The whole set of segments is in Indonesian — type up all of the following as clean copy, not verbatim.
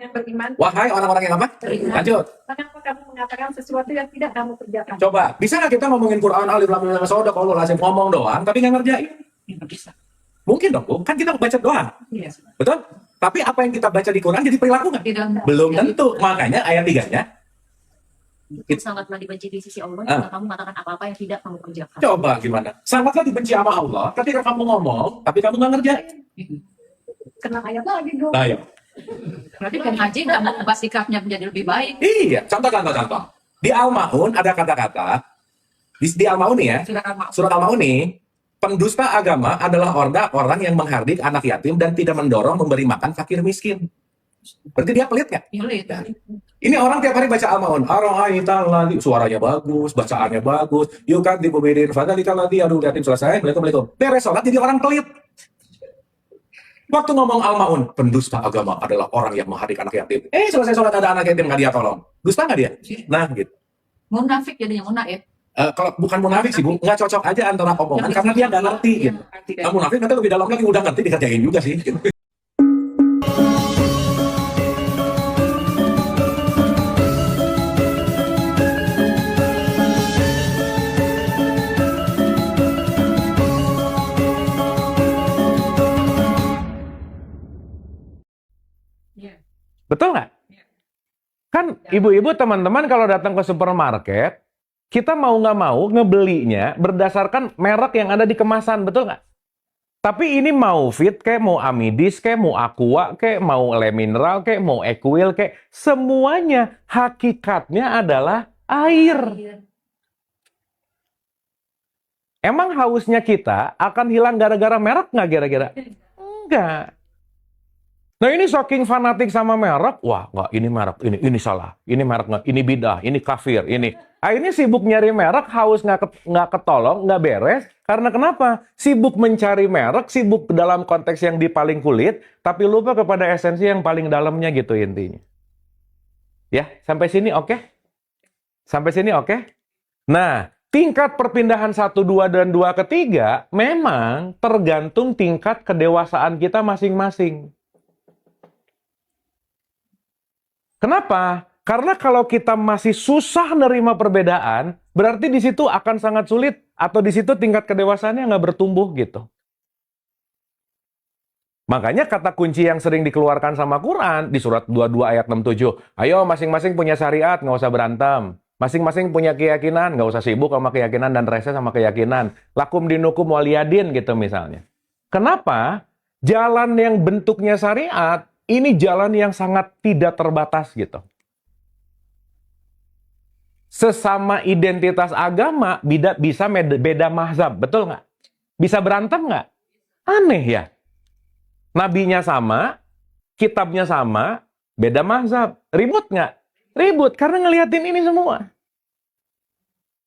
yang beriman. Wahai orang-orang yang apa? Beriman. Lanjut. Kenapa kamu mengatakan sesuatu yang tidak kamu kerjakan? Coba, bisa nggak kita ngomongin Quran alif lam mim soda kalau lazim ngomong doang tapi nggak ngerjain? Tidak bisa. Mungkin dong, Bu. Kan kita baca doang. Iya. Betul? Tapi apa yang kita baca di Quran jadi perilaku nggak? Tidak. Belum tentu. Makanya ayat 3-nya, Itu sangatlah dibenci di sisi Allah jika kamu mengatakan apa-apa yang tidak kamu kerjakan. coba gimana? Sangatlah dibenci sama Allah ketika kamu ngomong, tapi kamu nggak ngerjain. Kena ayat lagi dong. Nah, ya. Berarti kan ngaji nggak mengubah sikapnya menjadi lebih baik. Iya, contoh. Di Al-Ma'un ada kata-kata, di Al-Ma'un nih ya, surat Al-Ma'un nih, pendusta agama adalah orang yang menghardik anak yatim dan tidak mendorong memberi makan fakir miskin. Berarti dia pelit nggak? Pelit. Ini orang tiap hari baca Al-Ma'un, suaranya bagus, bacaannya bagus, yukan dibubidin, fadalika ladhi, aduh yatim selesai, Assalamualaikum. Beres sholat jadi orang pelit. Waktu ngomong Al-Ma'un, pendusta agama adalah orang yang menghardik anak yatim. Selesai sholat ada anak yatim, nggak dia tolong. Dusta nggak dia? Nah, gitu. Munafik jadinya munaif. Kalau bukan munafik sih, Bu, nggak cocok aja antara omongan karena dia nggak ngerti. Gitu. Munafik nanti lebih dalam lagi, udah ngerti dikerjain juga sih. Betul nggak? Kan ibu-ibu teman-teman kalau datang ke supermarket, kita mau nggak mau ngebelinya berdasarkan merek yang ada di kemasan, betul nggak? Tapi ini mau Fit kayak, mau Amidis kayak, mau Aqua kayak, mau Le Mineral kayak, mau Equil kayak, semuanya hakikatnya adalah air. Emang hausnya kita akan hilang gara-gara merek nggak kira-kira? Enggak. Nah ini saking fanatik sama merek, wah nggak ini merek, ini salah, ini merek nggak, ini bidah, ini kafir, ini. Ini sibuk nyari merek, haus nggak ketolong, nggak beres. Karena kenapa? Sibuk mencari merek, sibuk dalam konteks yang di paling kulit, tapi lupa kepada esensi yang paling dalamnya gitu intinya. Ya, sampai sini oke? Sampai sini oke? Nah, tingkat perpindahan 1, 2, dan 2 ke 3 memang tergantung tingkat kedewasaan kita masing-masing. Kenapa? Karena kalau kita masih susah nerima perbedaan, berarti di situ akan sangat sulit atau di situ tingkat kedewasaannya nggak bertumbuh gitu. Makanya kata kunci yang sering dikeluarkan sama Quran di surat 22 ayat 67, ayo masing-masing punya syariat, nggak usah berantem. Masing-masing punya keyakinan, nggak usah sibuk sama keyakinan dan rese sama keyakinan. Lakum dinukum waliyadin gitu misalnya. Kenapa? Jalan yang bentuknya syariat, ini jalan yang sangat tidak terbatas gitu. Sesama identitas agama bisa beda mazhab, betul nggak? Bisa berantem nggak? Aneh ya. Nabinya sama, kitabnya sama, beda mazhab. Ribut nggak? Ribut, karena ngeliatin ini semua.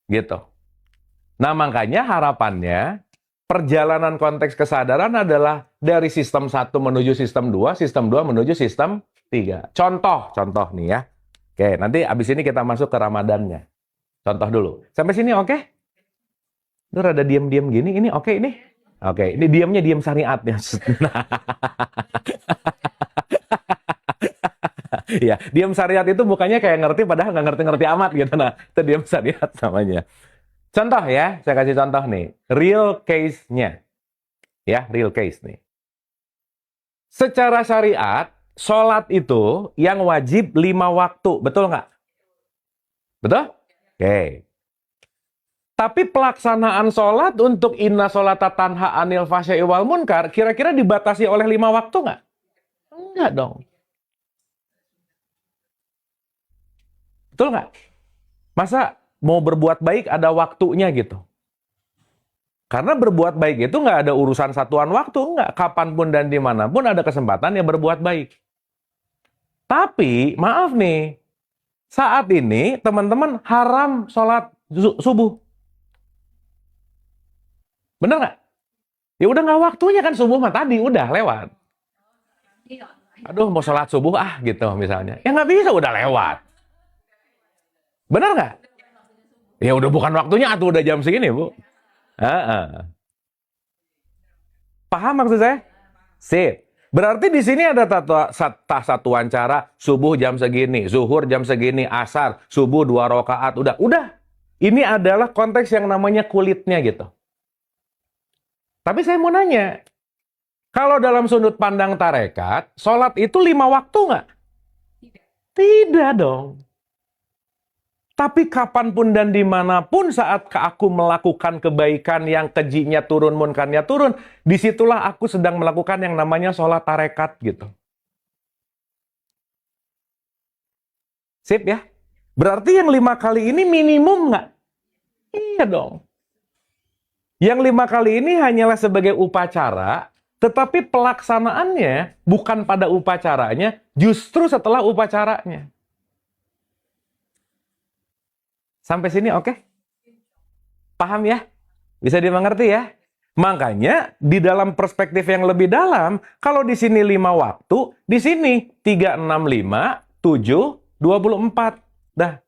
Gitu. Nah makanya harapannya, perjalanan konteks kesadaran adalah dari sistem 1 menuju sistem 2 menuju sistem 3. Contoh nih ya. Oke, nanti abis ini kita masuk ke Ramadannya. Contoh dulu. Sampai sini oke? Itu rada diam-diam gini, ini oke ini? Oke, ini diamnya diam syariatnya. Ya, diam syariat itu bukannya kayak ngerti padahal nggak ngerti-ngerti amat gitu. Nah, itu diam syariat namanya. Contoh ya, saya kasih contoh nih. Real case-nya. Ya, real case nih. Secara syariat, sholat itu yang wajib 5 waktu. Betul nggak? Betul? Oke. Tapi pelaksanaan sholat untuk inna sholata tanha anil fahsya'i wal munkar, kira-kira dibatasi oleh 5 waktu nggak? Enggak dong. Betul nggak? Masa mau berbuat baik ada waktunya gitu? Karena berbuat baik itu nggak ada urusan satuan waktu, nggak. Kapanpun dan dimanapun ada kesempatan ya berbuat baik. Tapi, maaf nih, saat ini teman-teman haram sholat subuh. Bener nggak? Ya udah nggak waktunya kan subuh mah tadi, udah lewat. Aduh mau sholat subuh gitu misalnya. Ya nggak bisa, udah lewat. Bener nggak? Ya udah bukan waktunya atau udah jam segini, Bu. Paham maksud saya? Sip. Berarti di sini ada satuan cara, subuh jam segini, zuhur jam segini, asar, subuh 2 rakaat, udah. Ini adalah konteks yang namanya kulitnya gitu. Tapi saya mau nanya, kalau dalam sudut pandang tarekat, sholat itu 5 waktu nggak? Tidak dong. Tapi kapanpun dan dimanapun saat aku melakukan kebaikan yang kejinya turun, munkarnya turun, disitulah aku sedang melakukan yang namanya sholat tarekat gitu. Sip ya? Berarti yang 5 kali ini minimum nggak? Iya dong. Yang 5 kali ini hanyalah sebagai upacara, tetapi pelaksanaannya bukan pada upacaranya, justru setelah upacaranya. Sampai sini oke? Paham ya? Bisa dimengerti ya? Makanya di dalam perspektif yang lebih dalam, kalau di sini 5 waktu, di sini 3, 6, 5, 7, 24. Dah.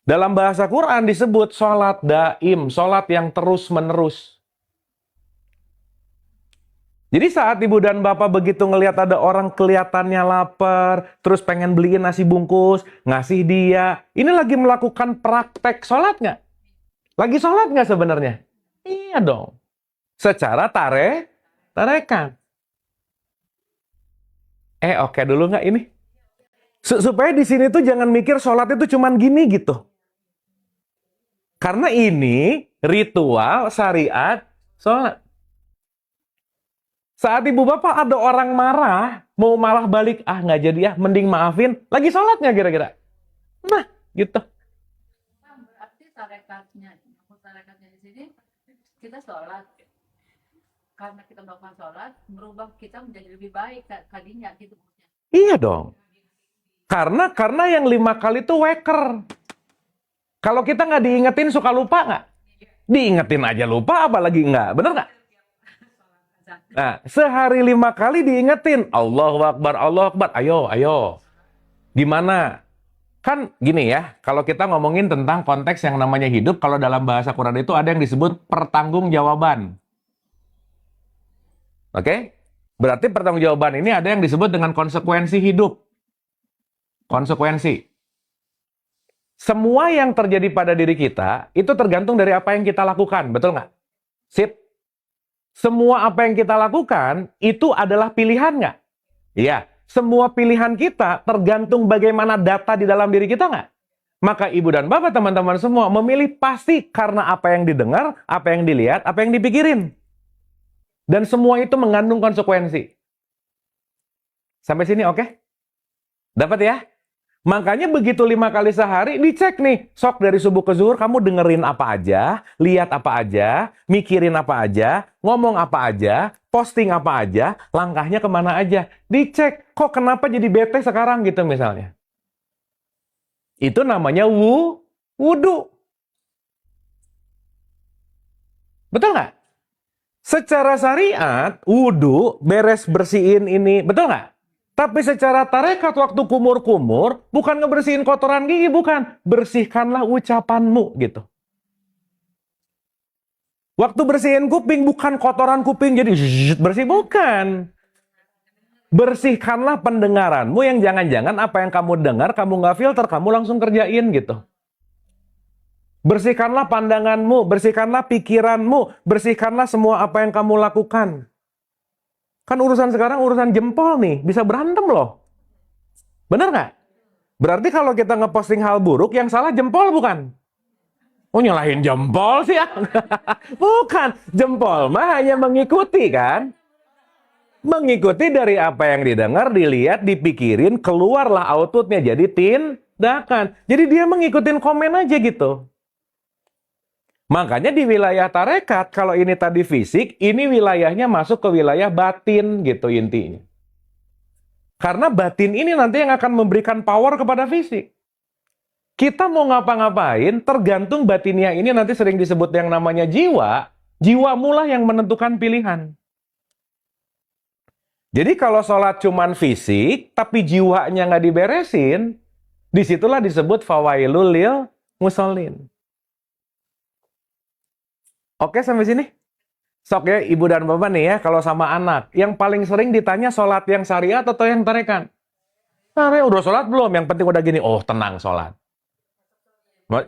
Dalam bahasa Quran disebut sholat daim, sholat yang terus-menerus. Jadi saat ibu dan bapak begitu ngelihat ada orang kelihatannya lapar, terus pengen beliin nasi bungkus, ngasih dia, ini lagi melakukan praktek sholat nggak? Lagi sholat nggak sebenarnya? Iya dong. Secara tarekat. Oke dulu nggak ini? Supaya di sini tuh jangan mikir sholat itu cuman gini gitu. Karena ini ritual syariat sholat. Saat ibu bapak ada orang marah, mau malah balik, nggak jadi ya, mending maafin, lagi sholat nggak kira-kira? Nah, gitu. Berarti tarekatnya di sini, kita sholat. Karena kita melakukan sholat, merubah kita menjadi lebih baik tadinya gitu. Iya dong. Karena yang 5 kali itu waker. Kalau kita nggak diingetin suka lupa nggak? Diingetin aja lupa, apalagi nggak. Bener nggak? Nah, sehari 5 kali diingetin. Allahu Akbar, Allahu Akbar. Ayo. Gimana? Kan gini ya, kalau kita ngomongin tentang konteks yang namanya hidup, kalau dalam bahasa Quran itu ada yang disebut pertanggungjawaban. Oke? Berarti pertanggungjawaban ini ada yang disebut dengan konsekuensi hidup. Konsekuensi. Semua yang terjadi pada diri kita, itu tergantung dari apa yang kita lakukan. Betul nggak? Sip. Semua apa yang kita lakukan, itu adalah pilihan nggak? Iya. Semua pilihan kita tergantung bagaimana data di dalam diri kita nggak? Maka ibu dan bapak, teman-teman semua, memilih pasti karena apa yang didengar, apa yang dilihat, apa yang dipikirin. Dan semua itu mengandung konsekuensi. Sampai sini oke? Dapat ya? Makanya begitu 5 kali sehari, dicek nih. Sok dari subuh ke zuhur, kamu dengerin apa aja, lihat apa aja, mikirin apa aja, ngomong apa aja, posting apa aja, langkahnya kemana aja. Dicek, kok kenapa jadi bete sekarang gitu misalnya. Itu namanya wudu. Betul nggak? Secara syariat, wudu, beres bersihin ini, betul nggak? Tapi secara tarekat waktu kumur-kumur, bukan ngebersihin kotoran gigi, bukan. Bersihkanlah ucapanmu, gitu. Waktu bersihin kuping, bukan kotoran kuping, jadi bersih, bukan. Bersihkanlah pendengaranmu yang jangan-jangan apa yang kamu dengar, kamu nggak filter, kamu langsung kerjain, gitu. Bersihkanlah pandanganmu, bersihkanlah pikiranmu, bersihkanlah semua apa yang kamu lakukan. Kan urusan sekarang urusan jempol nih, bisa berantem loh. Bener nggak? Berarti kalau kita ngeposting hal buruk, yang salah jempol bukan? Oh nyalahin jempol sih ya? Bukan, jempol mah hanya mengikuti kan? Mengikuti dari apa yang didengar, dilihat, dipikirin, keluarlah outputnya jadi tindakan. Jadi dia ngikutin komen aja gitu. Makanya di wilayah tarekat, kalau ini tadi fisik, ini wilayahnya masuk ke wilayah batin gitu intinya. Karena batin ini nanti yang akan memberikan power kepada fisik. Kita mau ngapa-ngapain, tergantung batinnya ini nanti sering disebut yang namanya jiwa. Jiwa mula yang menentukan pilihan. Jadi kalau sholat cuman fisik, tapi jiwanya nggak diberesin, disitulah disebut fawailul lil musallin. Oke sampai sini? Sok ya, ibu dan bapak nih ya, kalau sama anak, yang paling sering ditanya sholat yang syariat atau yang tarekat? Nah, udah sholat belum? Yang penting udah gini, oh tenang sholat.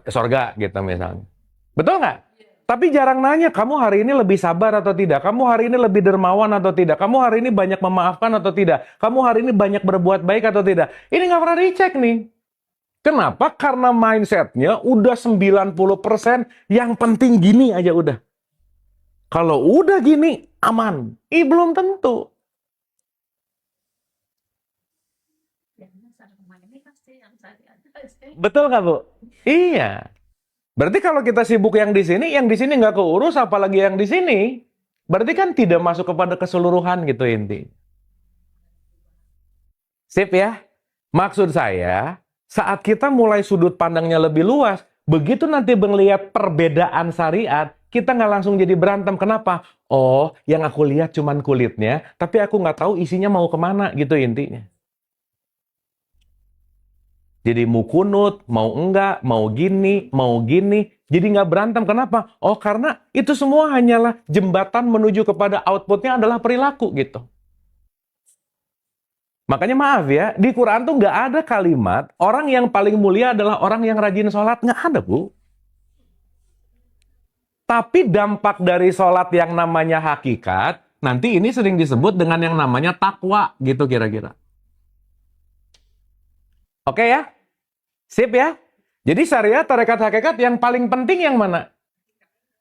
Sorga gitu misalnya. Betul nggak? Tapi jarang nanya, kamu hari ini lebih sabar atau tidak? Kamu hari ini lebih dermawan atau tidak? Kamu hari ini banyak memaafkan atau tidak? Kamu hari ini banyak berbuat baik atau tidak? Ini nggak pernah dicek nih. Kenapa? Karena mindsetnya udah 90% yang penting gini aja udah. Kalau udah gini, aman. Belum tentu. Betul nggak, Bu? Iya. Berarti kalau kita sibuk yang di sini nggak keurus, apalagi yang di sini. Berarti kan tidak masuk kepada keseluruhan gitu inti. Sip ya? Maksud saya, saat kita mulai sudut pandangnya lebih luas, begitu nanti melihat perbedaan syariat, kita nggak langsung jadi berantem. Kenapa? Oh, yang aku lihat cuman kulitnya, tapi aku nggak tahu isinya mau kemana gitu intinya. Jadi mau kunut, mau enggak, mau gini, jadi nggak berantem. Kenapa? Oh, karena itu semua hanyalah jembatan menuju kepada outputnya adalah perilaku gitu. Makanya maaf ya, di Quran tuh nggak ada kalimat orang yang paling mulia adalah orang yang rajin sholat. Nggak ada, Bu. Tapi dampak dari sholat yang namanya hakikat, nanti ini sering disebut dengan yang namanya takwa gitu kira-kira. Oke ya? Sip ya? Jadi syariat, tarekat, hakikat yang paling penting yang mana?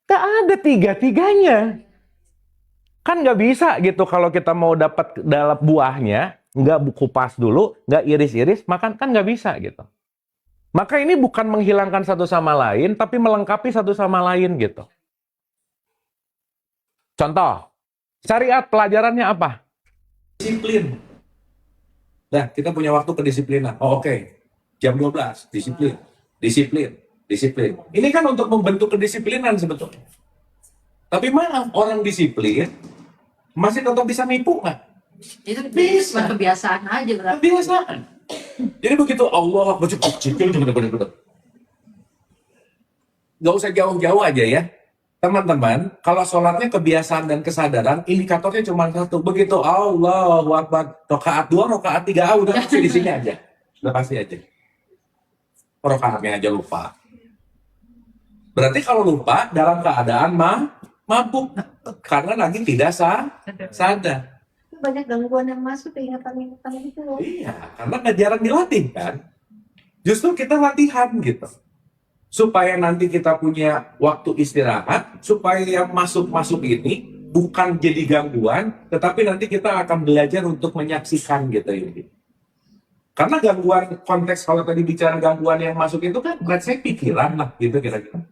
Nggak ada tiga-tiganya. Kan nggak bisa gitu kalau kita mau dapat dalam buahnya, nggak kupas dulu, nggak iris-iris, makan kan nggak bisa gitu. Maka ini bukan menghilangkan satu sama lain, tapi melengkapi satu sama lain gitu. Contoh, syariat pelajarannya apa? Disiplin. Nah, kita punya waktu kedisiplinan. Oh, oke. Jam 12, disiplin. Disiplin. Ini kan untuk membentuk kedisiplinan sebetulnya. Tapi maaf, orang disiplin masih tetap bisa nipu nggak? Itu Bisa. kebiasaan aja berarti. Kebiasaan. Jadi begitu Allah nggak usah jauh-jauh aja ya. Teman-teman, kalau sholatnya kebiasaan dan kesadaran, indikatornya cuma satu. Begitu Allahu Akbar, rakaat 2, rakaat 3, udah pasti di sini aja. Udah pasti aja. Rakaatnya aja lupa. Berarti kalau lupa dalam keadaan mabuk karena lagi tidak sadar. Banyak gangguan yang masuk ke ingatan-ingatan itu. Iya, karena nggak jarang dilatih kan. Justru kita latihan gitu. Supaya nanti kita punya waktu istirahat, supaya yang masuk-masuk ini bukan jadi gangguan, tetapi nanti kita akan belajar untuk menyaksikan gitu ini. Karena gangguan konteks kalau tadi bicara gangguan yang masuk itu kan buat saya pikiran lah gitu kira-kira.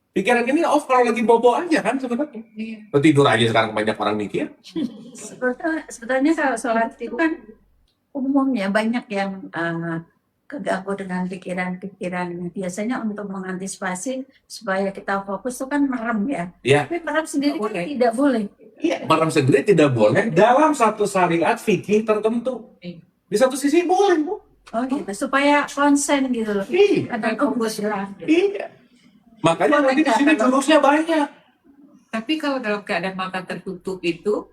Pikiran ini off kalau lagi bobo aja kan sebenarnya. Tidur aja sekarang banyak orang mikir. Sebetulnya kalau sholat itu kan umumnya banyak yang keganggu dengan pikiran-pikiran. Biasanya untuk mengantisipasi supaya kita fokus itu kan merem ya. Iya. Tapi merem sendiri kan Boleh. tidak boleh. Iya, merem sendiri tidak boleh dalam satu syariat fikih tertentu. Di satu sisi boleh, Bu. Oh gitu, supaya konsen gitu loh. Iya. Ada kehusuan. Iya. Makanya nanti di sini jurusnya banyak. Tapi kalau dalam keadaan mata tertutup itu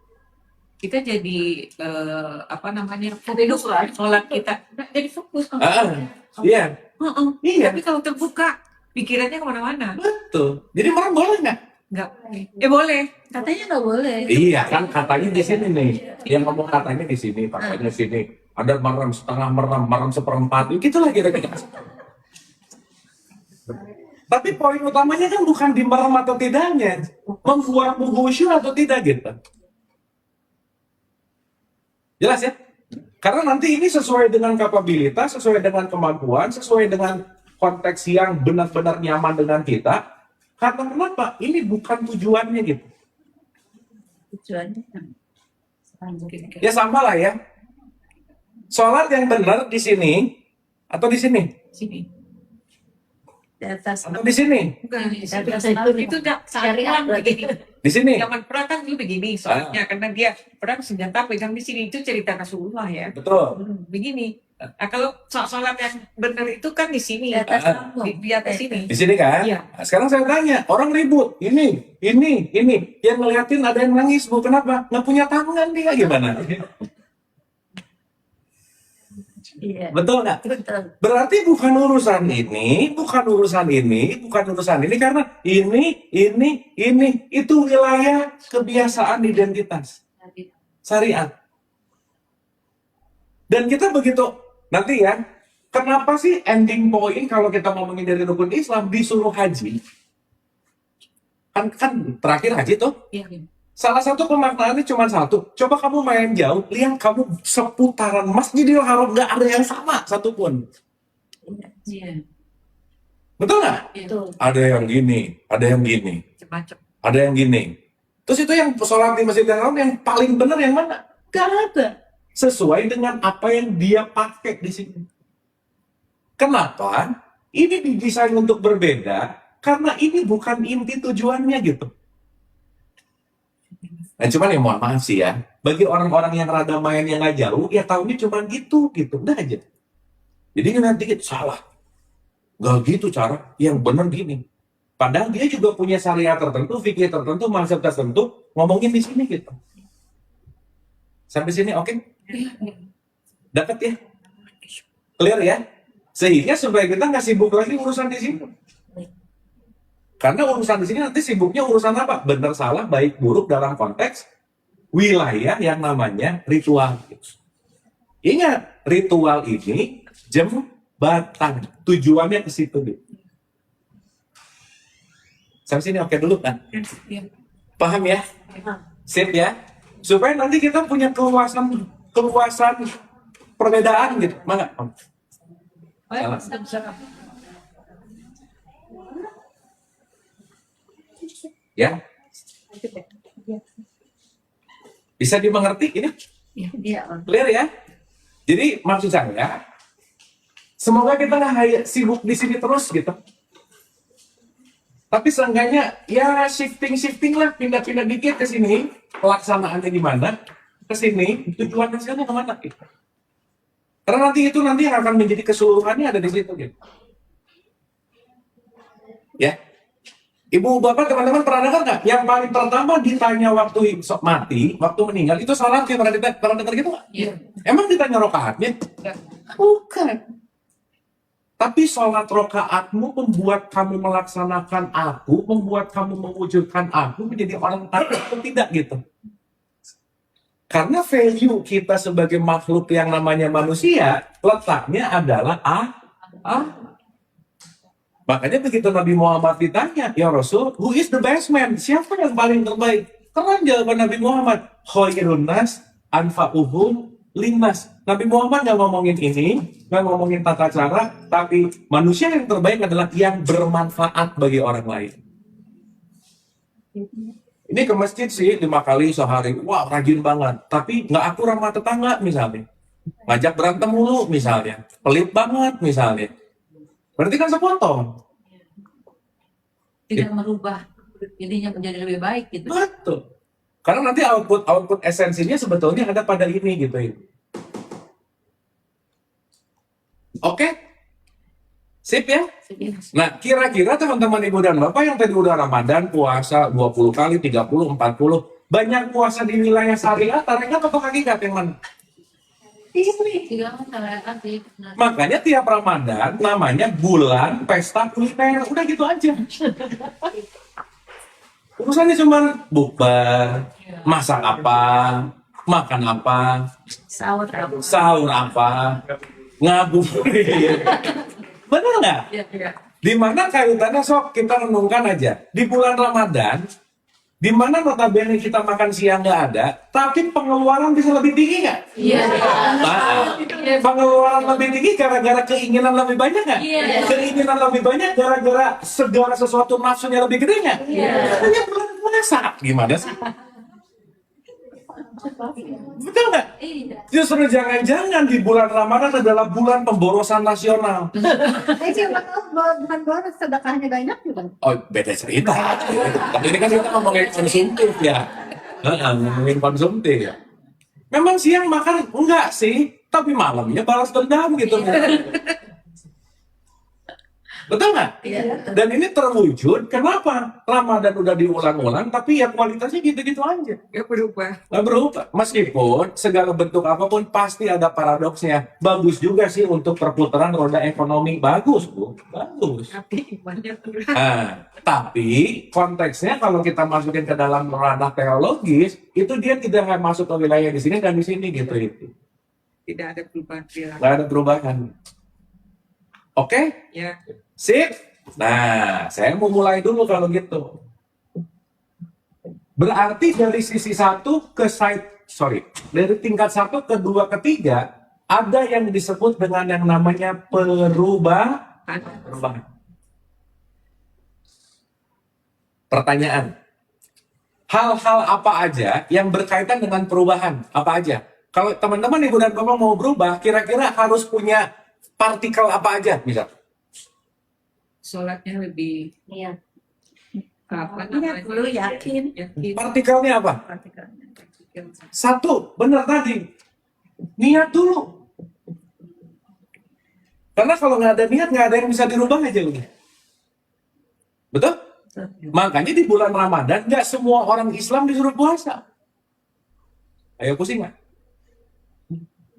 kita jadi fokus lah sholat kita jadi fokus. Iya. Iya. Tapi kalau terbuka pikirannya kemana-mana. Betul. Jadi merem boleh nggak? Nggak. Boleh. Katanya nggak boleh. Iya kan katanya di sini nih. Yang ngomong katanya di sini, katanya di sini. Ada merem setengah merem seperempat. Gitu lah kira-kira. Tapi poin utamanya kan bukan di merem atau tidaknya, membuatmu khusyuk atau tidak gitu. Jelas ya? Karena nanti ini sesuai dengan kapabilitas, sesuai dengan kemampuan, sesuai dengan konteks yang benar-benar nyaman dengan kita. Karena kenapa? Ini bukan tujuannya gitu. Tujuannya. Ya sama lah ya. Sholat yang benar di sini atau di sini? Sini. Di atas. Atau di sini? Bukan. Itu Itu udah syariat begini. Di sini? Zaman perang kan dulu begini soalnya karena dia perang senjata pegang di sini itu cerita Rasulullah ya. Betul. Begini. Nah, kalau sholat yang benar itu kan di sini, Di atas lambung. di atas sini. Di sini kan? Iya. Nah, sekarang saya tanya, orang ribut, ini. Yang ngeliatin ada yang nangis, Bu, kenapa? Nggak punya tangan dia, gimana? Iya. Betul nggak? Betul. Berarti bukan urusan ini, karena ini, itu wilayah kebiasaan identitas. Syariat. Dan kita begitu, nanti ya, kenapa sih ending point kalau kita ngomongin dari rukun Islam disuruh haji? Kan terakhir haji tuh. Iya. Salah satu pemaknaannya cuma satu. Coba kamu main jauh, lihat kamu seputaran Masjidil Haram nggak ada yang sama satupun. Iya. Betul nggak? Betul. Ada yang gini, ada yang gini, Macam-macam. ada yang gini. Terus itu yang sholat di Masjidil Haram yang paling benar yang mana? Gak ada. Sesuai dengan apa yang dia pakai di sini. Kenapa? Ini didesain untuk berbeda karena ini bukan inti tujuannya gitu. Nah, cuman ya mohon maaf sih ya, bagi orang-orang yang rada main yang nggak jauh, ya tahunya cuma gitu, udah aja. Jadi nanti salah, nggak gitu cara, yang benar gini. Padahal dia juga punya syariat tertentu, fikih tertentu, mazhab tertentu, ngomongin di sini gitu. Sampai sini oke? Dapat ya? Clear ya? Sehingga supaya kita nggak sibuk lagi urusan di sini. Karena urusan di sini nanti sibuknya urusan apa? Benar salah, baik buruk dalam konteks wilayah yang namanya ritual. Ingat, ritual ini jembatan. Tujuannya ke situ. Sampai sini oke dulu kan? Iya. Paham ya? Sip ya? Supaya nanti kita punya keluasan perbedaan gitu. Mana? Salah. Ya? Bisa dimengerti ini? Iya. Clear ya? Jadi maksud saya, semoga kita nggak sibuk di sini terus gitu. Tapi seenggaknya ya shifting lah, pindah-pindah dikit ke sini, pelaksanaannya gimana, ke sini, tujuan hasilnya kemana gitu. Karena nanti yang akan menjadi keseluruhannya ada di situ gitu. Ya. Ibu, bapak, teman-teman pernah dengar nggak? Yang paling pertama ditanya waktu mati, waktu meninggal, itu salatnya pernah dengar gitu nggak? Iya. Emang ditanya rokaatnya? Bukan. Tapi sholat rokaatmu membuat kamu melaksanakan aku, membuat kamu mewujudkan aku menjadi orang taat atau tidak gitu. Karena value kita sebagai makhluk yang namanya manusia, letaknya adalah Makanya begitu Nabi Muhammad ditanya, ya Rasul, who is the best man? Siapa yang paling terbaik? Keren jawaban Nabi Muhammad. Khairun nas anfa'uhum linnas. Nabi Muhammad nggak ngomongin ini, nggak ngomongin tata cara, tapi manusia yang terbaik adalah yang bermanfaat bagi orang lain. Ini ke masjid sih 5 kali sehari, wah rajin banget. Tapi nggak akur sama tetangga misalnya, ngajak berantem mulu misalnya, pelit banget misalnya. Berarti kan sepotong. Tidak merubah dirinya menjadi lebih baik gitu. Betul. Karena nanti output esensinya sebetulnya ada pada ini gitu ya. Oke? Sip ya? Nah, kira-kira teman-teman Ibu dan Bapak yang tadi udah Ramadan, puasa 20 kali, 30, 40, banyak puasa di wilayah syariat, tarekat atau hakikat yang mana? Tiga kan sih. Makanya tiap Ramadan namanya bulan pesta kuliner. Udah gitu aja. Urusannya cuma bukber, masak apa, makan apa, sahur apa, ngabuburit. Bener nggak? Di mana kaitannya sok kita renungkan aja. Di bulan Ramadan, di mana notabene kita makan siang nggak ada, tapi pengeluaran bisa lebih tinggi nggak? Iya. Nah, pengeluaran lebih tinggi gara-gara keinginan lebih banyak nggak? Iya. Keinginan lebih banyak gara-gara segala sesuatu nafsunya lebih gede nggak? Iya. Makanya bulan puasa gimana sih? Betul nggak? Iya. Justru jangan-jangan di bulan Ramadan adalah bulan pemborosan nasional. Saya siapa tahu bukan boros sedekahnya banyak juga. Oh, beda cerita. Tapi ini kan kita ngomongin konsumtif ya. Ngomongin konsumtif ya. Memang siang makan enggak sih, tapi malamnya balas dendam gitu. Betul nggak? Iya. Dan ini terwujud, kenapa? Ramadan udah diulang-ulang, tapi ya kualitasnya gitu-gitu aja. Ya berubah. Nggak berubah. Meskipun segala bentuk apapun pasti ada paradoksnya. Bagus juga sih untuk perputaran roda ekonomi. Bagus, Bu. Bagus. Tapi imannya kurang. Nah, tapi konteksnya kalau kita masukin ke dalam ranah teologis, itu dia tidak masuk ke wilayah di sini dan di sini gitu itu. Tidak ada perubahan perilaku. Nggak ada perubahan. Oke? Ya. Sip. Nah, saya mau mulai dulu kalau gitu. Berarti dari sisi satu ke dari tingkat 1 ke 2 ke 3 ada yang disebut dengan yang namanya perubahan. Pertanyaan. Hal-hal apa aja yang berkaitan dengan perubahan? Apa aja? Kalau teman-teman ibu dan bapak mau berubah, kira-kira harus punya partikel apa aja? Misal. Sholatnya lebih Iya. apa Iya, perlu yakin. Yakin. Partikelnya apa? Partikelnya. 1, benar tadi. Niat dulu. Karena kalau nggak ada niat, nggak ada yang bisa dirubah aja udah. Betul? Makanya di bulan Ramadan, nggak semua orang Islam disuruh puasa. Ayo pusing nggak?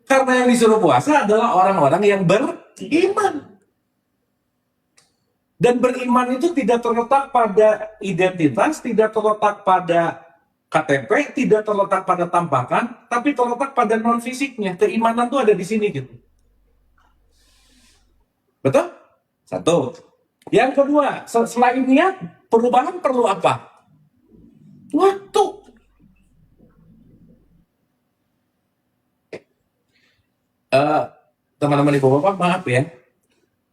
Karena yang disuruh puasa adalah orang-orang yang beriman. Dan beriman itu tidak terletak pada identitas, tidak terletak pada KTP, tidak terletak pada tampakan, tapi terletak pada non-fisiknya. Keimanan tuh ada di sini gitu. Betul? 1. Yang kedua, selain niat, perubahan perlu apa? Waktu. Teman-teman ibu bapak, maaf ya.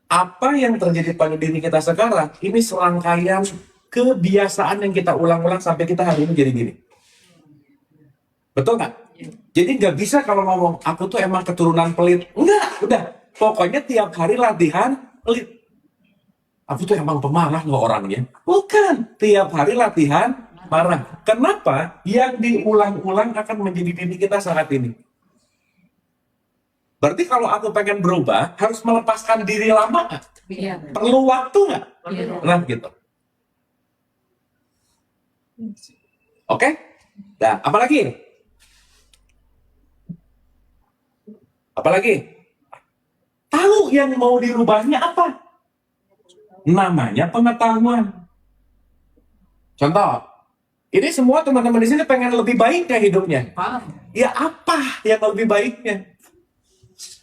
Apa yang terjadi pada diri kita sekarang, ini serangkaian kebiasaan yang kita ulang-ulang sampai kita hari ini jadi gini. Betul nggak? Jadi nggak bisa kalau ngomong, aku tuh emang keturunan pelit. Enggak, udah. Pokoknya tiap hari latihan pelit. Aku tuh emang pemarah loh orangnya. Bukan, tiap hari latihan marah. Kenapa? Yang diulang-ulang akan menjadi diri kita saat ini. Berarti kalau aku pengen berubah, harus melepaskan diri lama nggak? Iya. Perlu waktu nggak? Iya. Nah, gitu. Oke? Nah, apalagi? Apalagi? Tahu yang mau dirubahnya apa? Namanya pengetahuan. Contoh, ini semua teman-teman di sini pengen lebih baik ya hidupnya. Ya apa yang lebih baiknya?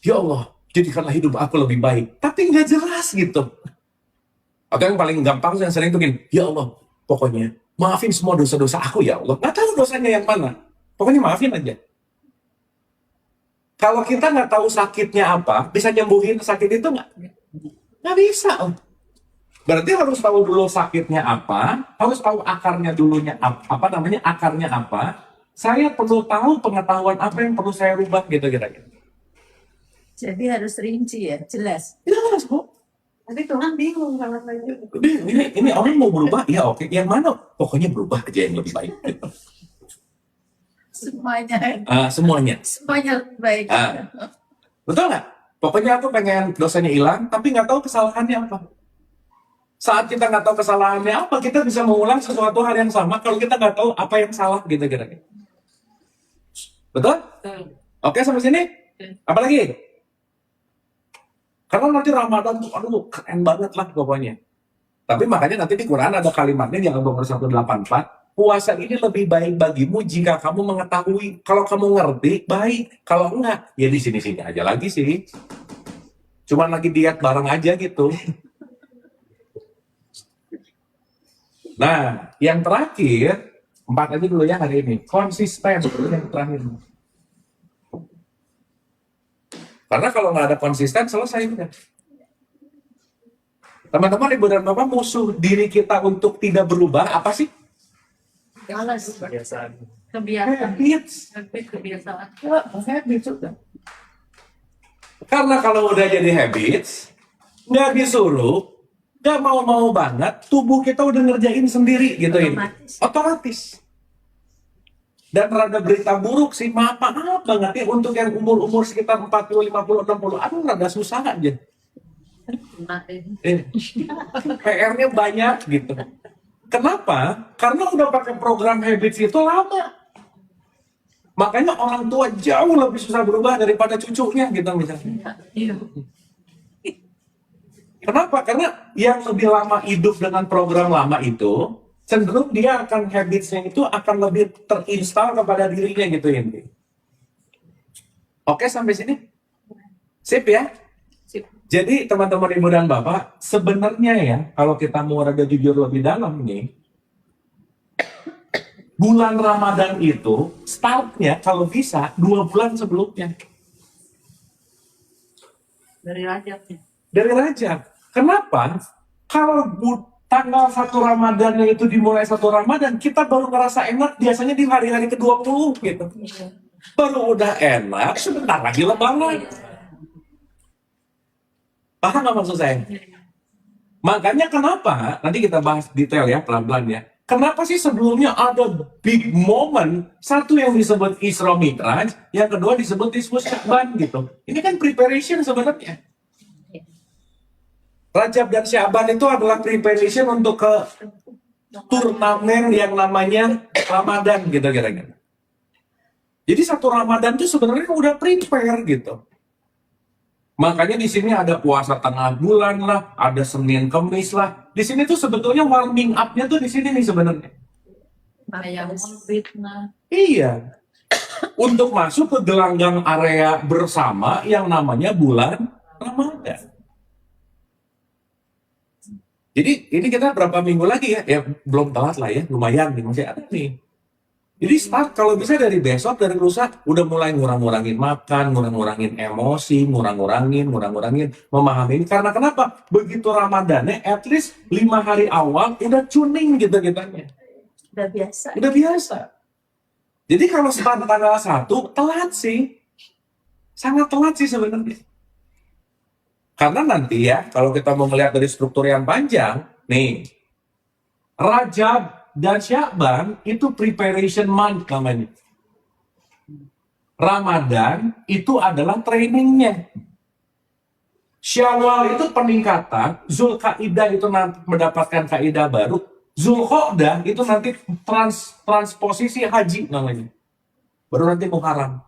Ya Allah, jadikanlah hidup aku lebih baik. Tapi nggak jelas gitu. Atau yang paling gampang yang sering tuh gini, ya Allah, pokoknya maafin semua dosa-dosa aku ya Allah. Nggak tahu dosanya yang mana. Pokoknya maafin aja. Kalau kita nggak tahu sakitnya apa, bisa nyembuhin sakit itu nggak? Nggak bisa. Berarti harus tahu dulu sakitnya apa, harus tahu akarnya dulunya apa namanya akarnya apa. Saya perlu tahu pengetahuan apa yang perlu saya rubah gitu kira-kira. Jadi harus rinci ya, jelas. Jelas, Bu. Tapi Tuhan bingung kalau saya juga. Ini orang mau berubah, ya oke. Yang mana? Pokoknya berubah aja yang lebih baik. Gitu. Semuanya, Semuanya. semuanya lebih baik. Betul nggak? Pokoknya aku pengen dosanya hilang, tapi nggak tahu kesalahannya apa. Saat kita nggak tahu kesalahannya apa, kita bisa mengulang sesuatu hal yang sama kalau kita nggak tahu apa yang salah gitu kira-kira. Betul? Oke sampai sini? Apalagi? Karena nanti Ramadan tuh, aduh keren banget lah pokoknya. Tapi makanya nanti di Quran ada kalimatnya yang nomor 184. Puasa ini lebih baik bagimu jika kamu mengetahui. Kalau kamu ngerti, baik. Kalau enggak, ya di sini-sini aja lagi sih. Cuman lagi diet bareng aja gitu. Nah, yang terakhir, 4 aja dulu ya hari ini. Konsisten, yang terakhir. Karena kalau nggak ada konsisten, selesai udah. Teman-teman, ibu dan bapak, musuh diri kita untuk tidak berubah apa sih? Malas. Kebiasaan. Kebiasaan. Habits. Kebiasaan. Habits sudah. Karena kalau udah jadi habits, nggak disuruh, nggak mau-mau banget, tubuh kita udah ngerjain sendiri gitu ini. Otomatis. Otomatis. Dan rada berita buruk sih, maaf banget ya untuk yang umur-umur sekitar 40, 50, 60. Aduh, rada susah aja. PR-nya banyak gitu. Kenapa? Karena udah pakai program habits itu lama. Makanya orang tua jauh lebih susah berubah daripada cucunya gitu misalnya. Kenapa? Karena yang lebih lama hidup dengan program lama itu, cenderung dia akan habitsnya itu akan lebih terinstal kepada dirinya gitu ya. Oke, sampai sini? Sip ya? Sip. Jadi teman-teman ibu dan bapak, sebenarnya ya, kalau kita mau rada jujur lebih dalam nih, bulan Ramadan itu startnya kalau bisa 2 bulan sebelumnya. Dari Rajab. Dari Rajab. Kenapa? Kalau tanggal 1 Ramadannya itu dimulai 1 Ramadan, kita baru ngerasa enak biasanya di hari-hari ke-20 gitu. Baru udah enak, sebentar lagi lebaran. Paham nggak maksud saya? Makanya kenapa, nanti kita bahas detail ya, pelan-pelan ya. Kenapa sih sebelumnya ada big moment, satu yang disebut Isra Mi'raj, yang kedua disebut Nisfu Sya'ban gitu. Ini kan preparation sebenarnya. Rajab dan Sya'ban itu adalah preparation untuk ke turnamen yang namanya Ramadan gitu kira-kira. Jadi 1 Ramadan itu sebenarnya udah prepare gitu. Makanya di sini ada puasa tengah bulan lah, ada Senin Kemis lah. Di sini tuh sebetulnya warming up-nya tuh di sini nih sebenarnya. Kayak fitnah. Iya. Untuk masuk ke gelanggang area bersama yang namanya bulan Ramadan. Jadi ini kita berapa minggu lagi ya? Ya belum telat lah ya, lumayan nih masih ada nih. Jadi start kalau bisa dari besok, dari lusa udah mulai ngurang-ngurangin makan, ngurang-ngurangin emosi, ngurang-ngurangin, memahami. Karena kenapa? Begitu Ramadannya, at least 5 hari awal udah tuning gitu kitanya. Udah biasa. Udah biasa. Jadi kalau start tanggal 1, telat sih. Sangat telat sih sebenarnya. Karena nanti ya, kalau kita mau melihat dari struktur yang panjang, nih, Rajab dan Sya'ban itu preparation month namanya. Ramadan itu adalah trainingnya. Syawal itu peningkatan, Zulkaidah itu nanti mendapatkan kaidah baru, Zulqa'dah itu nanti transposisi haji namanya. Baru nanti Muharram.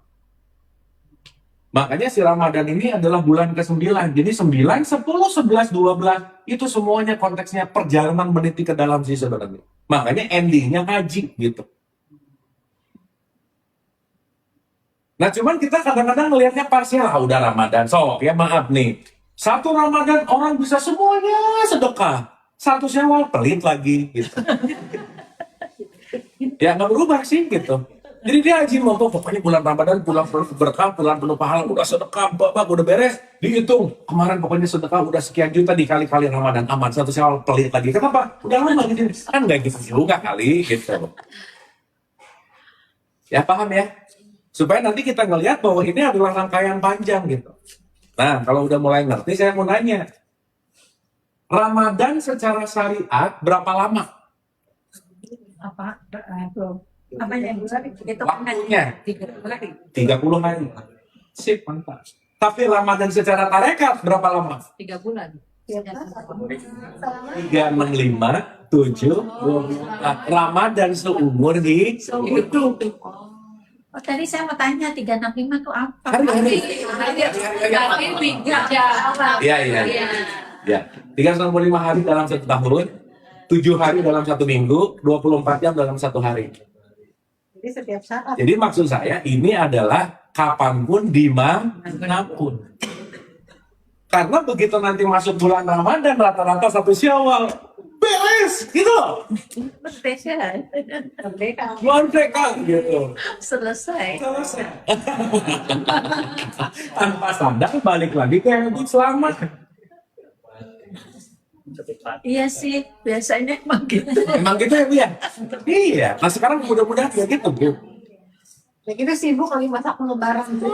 Makanya si Ramadan ini adalah bulan ke-9. Jadi 9, 10, 11, 12 itu semuanya konteksnya perjalanan meniti ke dalam sih sebenarnya. Makanya endingnya haji gitu. Nah cuman kita kadang-kadang melihatnya parsial. Udah Ramadan, sok ya maaf nih. 1 Ramadan orang bisa semuanya sedekah. 1 Syawal pelit lagi gitu. Ya nggak berubah sih gitu. Jadi dia haji mau pokoknya bulan Ramadan pulang penuh berkah, bulan penuh pahala, udah sedekah, bapak udah beres, dihitung. Kemarin pokoknya sedekah udah sekian juta dikali-kali Ramadan aman, 1 Syawal pelit lagi. Kenapa? Udah lama gitu. Kan nggak gitu juga kali gitu. Ya paham ya? Supaya nanti kita ngelihat bahwa ini adalah rangkaian panjang gitu. Nah kalau udah mulai ngerti saya mau nanya. Ramadan secara syariat berapa lama? Apa? Apa yang bisa itu Waktunya 30 hari. 30 hari. Sip, mantap. Tapi Ramadan secara tarekat berapa lama? 3 bulan. 3, 6, 5, 7, 20. Ramadan seumur hidup. Oh, tadi saya mau tanya 365 itu apa? Hari-hari. Hari 3 jam. Iya. Ya, 365 hari dalam 1 tahun, 7 hari dalam 1 minggu, 24 jam dalam 1 hari. Jadi setiap saat. Jadi maksud saya ini adalah kapanpun, dimanapun. Karena begitu nanti masuk bulan Ramadan, rata-rata 1 Syawal, beres gitu. Spesial. Merdeka gitu. Selesai. Selesai. Tanpa sadar balik lagi ke habit selamat. Iya sih, biasanya emang gitu. Emang gitu ya Bu ya? Iya. Nah sekarang mudah-mudahan ya gitu Bu. Ya kita sibuk lagi masak lebaran tuh.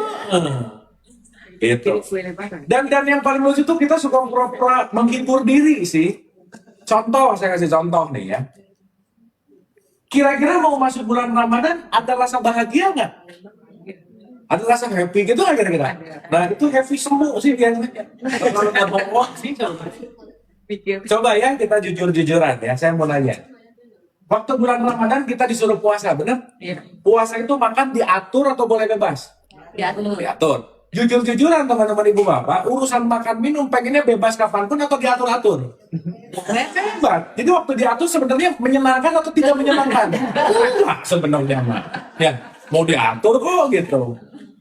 Gitu. Kue lebaran. Dan yang paling lucu tuh kita suka pura-pura menghibur diri sih. Contoh, saya kasih contoh nih ya. Kira-kira mau masuk bulan Ramadan ada rasa bahagia nggak? Ada rasa happy gitu nggak kira-kira? Nah itu happy semu sih biasanya. Kalau nggak bohong sih. Coba ya kita jujur-jujuran ya. Saya mau nanya. Waktu bulan Ramadan kita disuruh puasa, benar? Iya. Puasa itu makan diatur atau boleh bebas? Diatur. Diatur. Jujur-jujuran teman-teman ibu bapak, urusan makan minum pengennya bebas kapanpun atau diatur-atur? Hebat. Jadi waktu diatur sebenarnya menyenangkan atau tidak menyenangkan? Wah, sebenarnya mah. Ya, mau diatur kok gitu.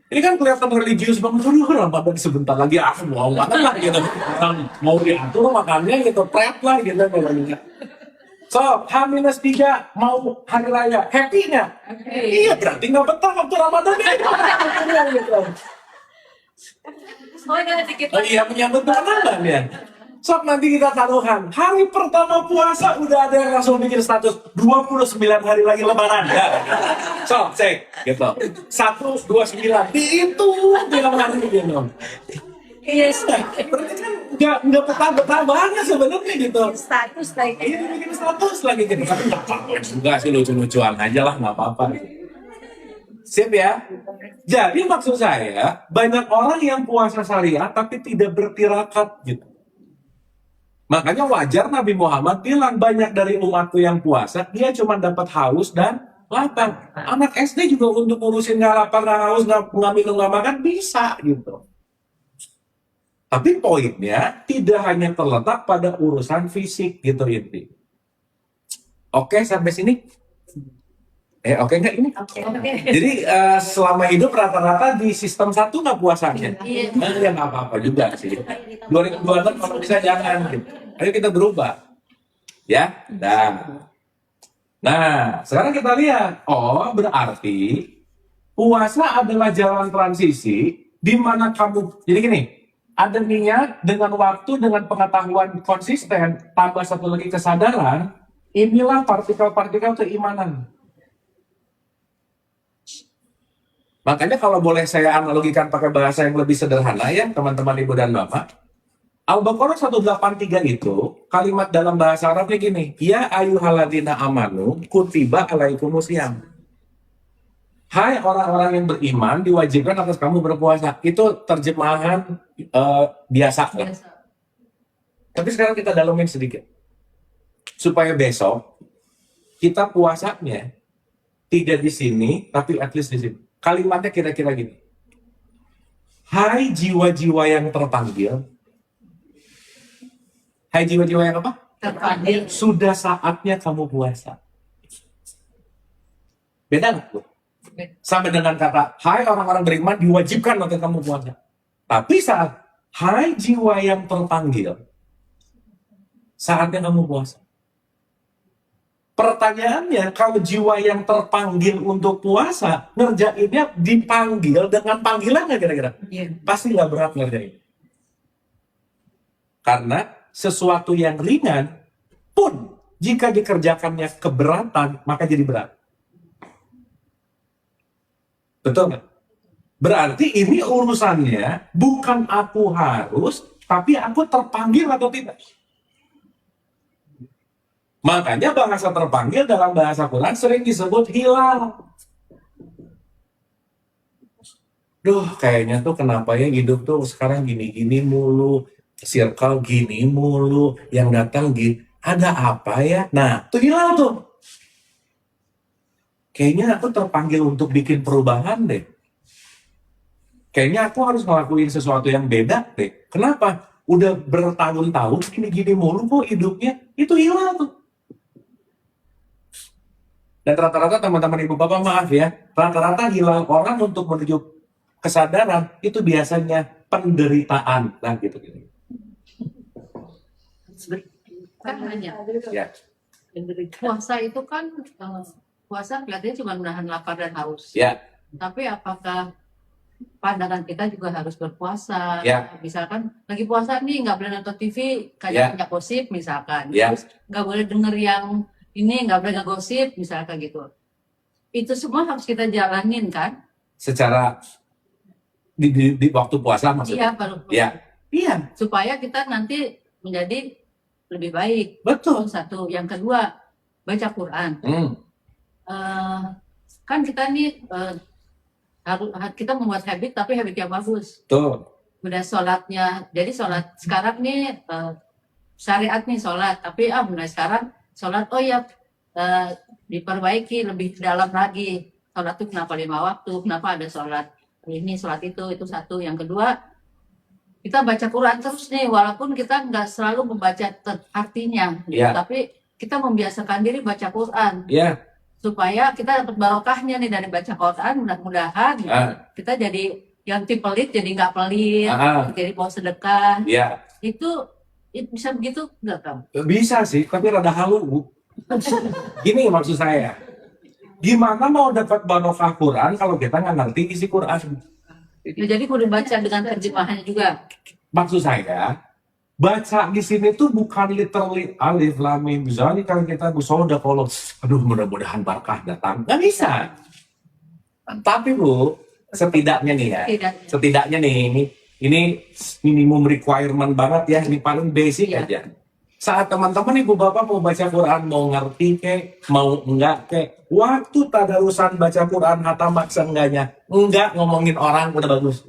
Ini kan kelihatan religius banget. Aduh, Ramadan sebentar lagi aku mau makan lah gitu. Mau diatur makannya gitu, prep lah gitu. So, H-3 mau hari raya, happy nggak? Iya, berarti nggak betah waktu Ramadan ya. Gitu. Oh iya, menyambut Ramadan ya. Sok nanti kita taruhan. Hari pertama puasa udah ada yang langsung bikin status 29 hari lagi lebaran ya. Sok, cek gitu. 129 itu bilang hari gitu. Iya, Berarti kan nggak betah-betah banget sebenarnya gitu. status lagi. Iya, bikin status lagi gitu. Tapi nggak apa-apa juga sih, lucu-lucuan aja lah, nggak apa-apa. Sip ya. Jadi maksud saya, banyak orang yang puasa syariat tapi tidak bertirakat gitu. Makanya wajar Nabi Muhammad bilang banyak dari umatku yang puasa, dia cuma dapat haus dan lapar. Anak SD juga untuk ngurusin nggak lapar, nggak haus, nggak minum, nggak makan bisa gitu. Tapi poinnya tidak hanya terletak pada urusan fisik gitu inti. Oke sampai sini? Oke nggak ini? Oke. Jadi selama hidup rata-rata di sistem satu nggak puasanya? Iya. Ya nggak apa-apa juga sih. 2026 kalau bisa jangan. Gitu. Ayo kita berubah. Ya, Nah, sekarang kita lihat. Oh, berarti puasa adalah jalan transisi di mana kamu. Jadi gini, ada niat dengan waktu, dengan pengetahuan konsisten, tambah satu lagi kesadaran. Inilah partikel-partikel keimanan. Makanya kalau boleh saya analogikan pakai bahasa yang lebih sederhana ya teman-teman ibu dan bapak. Al-Baqarah 183 itu kalimat dalam bahasa Arabnya gini. Ya ayyuhalladzina amanu kutiba alaikumusiyam. Hai orang-orang yang beriman diwajibkan atas kamu berpuasa. Itu terjemahan biasa. Tapi sekarang kita dalamin sedikit. Supaya besok kita puasanya tidak di sini tapi at least di sini. Kalimatnya kira-kira gini. Hai jiwa-jiwa yang terpanggil. Hai jiwa-jiwa yang apa? Terpanggil. Sudah saatnya kamu puasa. Beda nggak, Bu? Sama dengan kata, hai orang-orang beriman diwajibkan untuk kamu puasa. Tapi saat, hai jiwa yang terpanggil, saatnya kamu puasa. Pertanyaannya, kalau jiwa yang terpanggil untuk puasa, ngerjainnya dipanggil dengan panggilan nggak kira-kira? Iya. Pasti nggak berat ngerjain. Karena sesuatu yang ringan pun, jika dikerjakannya keberatan, maka jadi berat. Betul nggak? Berarti ini urusannya bukan aku harus, tapi aku terpanggil atau tidak. Makanya bahasa terpanggil dalam bahasa Quran sering disebut hilal. Duh, kayaknya tuh kenapa ya hidup tuh sekarang gini-gini mulu, circle gini mulu, yang datang gini, ada apa ya? Nah, tuh hilal tuh. Kayaknya aku terpanggil untuk bikin perubahan deh. Kayaknya aku harus ngelakuin sesuatu yang beda deh. Kenapa? Udah bertahun-tahun gini-gini mulu kok hidupnya, itu hilal tuh. Dan rata-rata teman-teman ibu bapak maaf ya, rata-rata hilal orang untuk menuju kesadaran itu biasanya penderitaan lah gitu. Kan hanya Ya. puasa itu kan puasa kelihatannya cuma menahan lapar dan haus. Ya. Tapi apakah pandangan kita juga harus berpuasa? Ya. Misalkan lagi puasa nih nggak boleh nonton TV Ya. kayak punya gosip misalkan. Ya. Terus nggak boleh denger yang ini, nggak boleh ngegosip misalkan gitu. Itu semua harus kita jalanin kan? Secara di waktu puasa maksudnya. Iya, baru Ya. Iya, supaya kita nanti menjadi lebih baik. betul. Satu, yang kedua baca Quran. kan kita nih harus kita membuat habit, tapi habit yang bagus. Tuh. Udah sholatnya, jadi sholat sekarang nih syariat nih sholat, tapi mulai sekarang sholat diperbaiki lebih dalam lagi. Sholat itu kenapa 5 waktu, kenapa ada sholat ini, sholat itu satu. Yang kedua, kita baca Quran terus nih, walaupun kita nggak selalu membaca artinya, Iya. tapi kita membiasakan diri baca Quran. Iya. Supaya kita dapat barokahnya nih dari baca Quran, mudah-mudahan kita jadi yang pelit jadi nggak pelit, jadi mau sedekah. Iya. Itu bisa begitu nggak kamu? Bisa sih, tapi rada halu, Bu. Gini maksud saya. Gimana mau dapat barokah Quran kalau kita nggak ngerti isi Quran? Ya, jadi kudu baca dengan terjemahannya juga. Maksud saya, baca di sini tuh bukan literally alif lam mim zalika kita udah kalau aduh mudah-mudahan barkah datang. Nggak bisa. Tapi Bu, setidaknya nih ya. Setidaknya nih ini minimum requirement banget ya, ini paling basic aja. Saat teman-teman ibu bapak mau baca Quran, mau ngerti kek, mau enggak kek, waktu tadarusan baca Quran hatamak seenggaknya, enggak ngomongin orang udah bagus.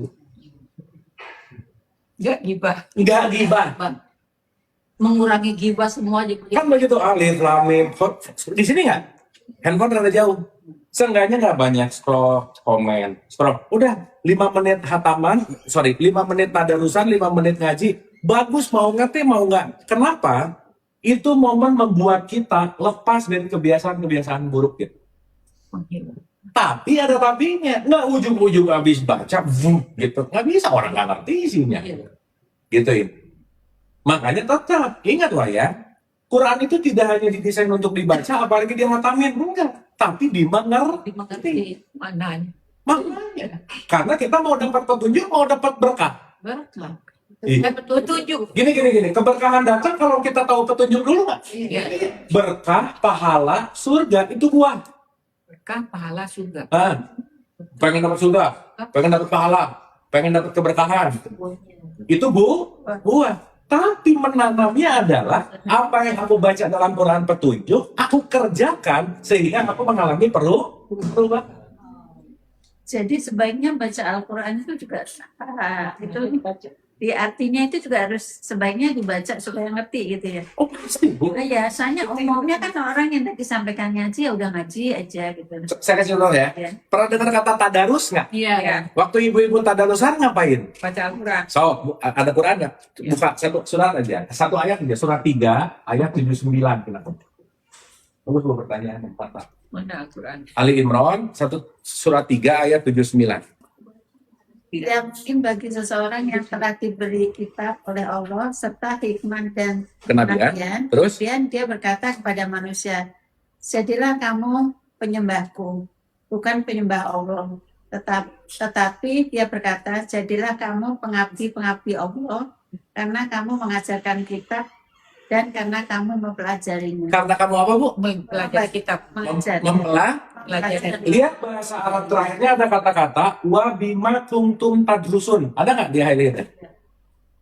Enggak gibah. Enggak gibah. Mengurangi gibah semua. Kan begitu alif lam mim. Di sini nggak? Handphone rada jauh. Seenggaknya nggak banyak scroll, komen, scroll. Udah 5 menit hataman, 5 menit tadarusan, 5 menit ngaji. Bagus, mau ngerti, mau nggak. Kenapa? Itu momen membuat kita lepas dari kebiasaan-kebiasaan buruk gitu. Tapi ada tapinya. Nggak ujung-ujung habis baca, gitu. Nggak bisa, orang nggak ngerti isinya. Gitu ya. Makanya tetap, ingat lah ya. Quran itu tidak hanya didesain untuk dibaca, apalagi dia ngatamin. Enggak. Tapi dimengerti. Maknanya. Maknanya. Karena kita mau dapat petunjuk, mau dapat berkah. Berkah. Petunjuk. Gini. Keberkahan datang kalau kita tahu petunjuk dulu nggak? Iya. Berkah, pahala, surga, itu buah. Berkah, pahala, surga. Pengen dapat surga, pengen dapat pahala, pengen dapat keberkahan. Itu buah. Tapi menanamnya adalah apa yang aku baca dalam Quran petunjuk, aku kerjakan sehingga aku mengalami perubahan. Jadi sebaiknya baca Al-Quran itu juga itu di artinya itu juga harus sebaiknya dibaca supaya ngerti gitu ya. Oh pasti Bu. Nah, ya, soalnya umumnya kan orang yang tadi sampaikan ngaji ya udah ngaji aja gitu. Saya kasih contoh ya. Ya. Pernah dengar kata tadarus nggak? Iya. Waktu ibu-ibu tadarusan ngapain? Baca Al-Quran. So, ada Quran nggak? Buka satu surat aja. Satu ayat aja. Surat 3, ayat 79. Kenapa? Bagus Bu pertanyaan yang patah. Mana Al-Quran? Ali Imran, surat 3, ayat 79. Ya mungkin bagi seseorang yang telah diberi kitab oleh Allah serta hikmah dan Kenabian. Terus? kemudian dia berkata kepada manusia, jadilah kamu penyembahku, bukan penyembah Allah. Tetapi dia berkata, jadilah kamu pengabdi-pengabdi Allah, karena kamu mengajarkan kitab dan karena kamu mempelajarinya. Karena kamu apa Bu? Mempelajari kitab. Mempelajari. Pelajari. Lihat bahasa Arab terakhirnya ada kata-kata wa bima kuntum tadrusun. Ada nggak di highlight?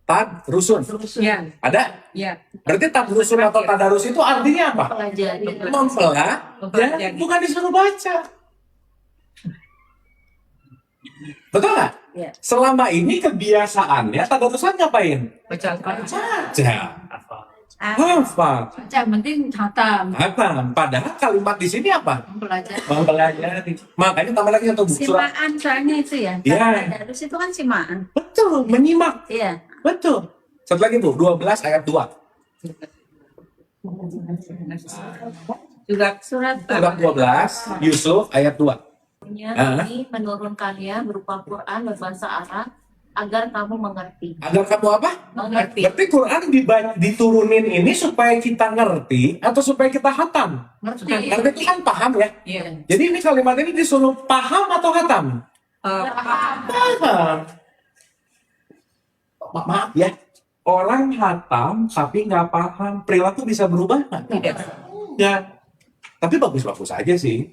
Tadrusun. Ya. Ada? Ya. Berarti tadrusun atau tadarus itu artinya apa? Pelajari. Mempelajari. Bukan disuruh baca. Betul nggak? Ya. Selama ini kebiasaannya tadarusan ngapain? Baca Al-Quran. Baca. Hafal. Yang penting hatam. Hafal. Padahal kalimat di sini apa? Mempelajari. Mempelajari. Makanya tambah lagi satu surat. Simaan soalnya itu ya. Iya. Tadarus itu kan simaan. Betul, menyimak. Iya. Betul. Satu lagi Bu, 12 ayat 2. Surat Surat 12, Yusuf ayat 2. Kami menurunkannya berupa Quran berbahasa Arab agar kamu mengerti. Agar kamu apa? Mengerti. Berarti Quran diturunin ini supaya kita ngerti atau supaya kita hatam? Ngerti. Karena itu kan paham ya. Iya. Jadi ini kalimat ini disuruh paham atau hatam? Paham. Maaf ya. Orang hatam tapi nggak paham, perilaku bisa berubah nggak? Tidak. Ya. Tapi bagus-bagus aja sih.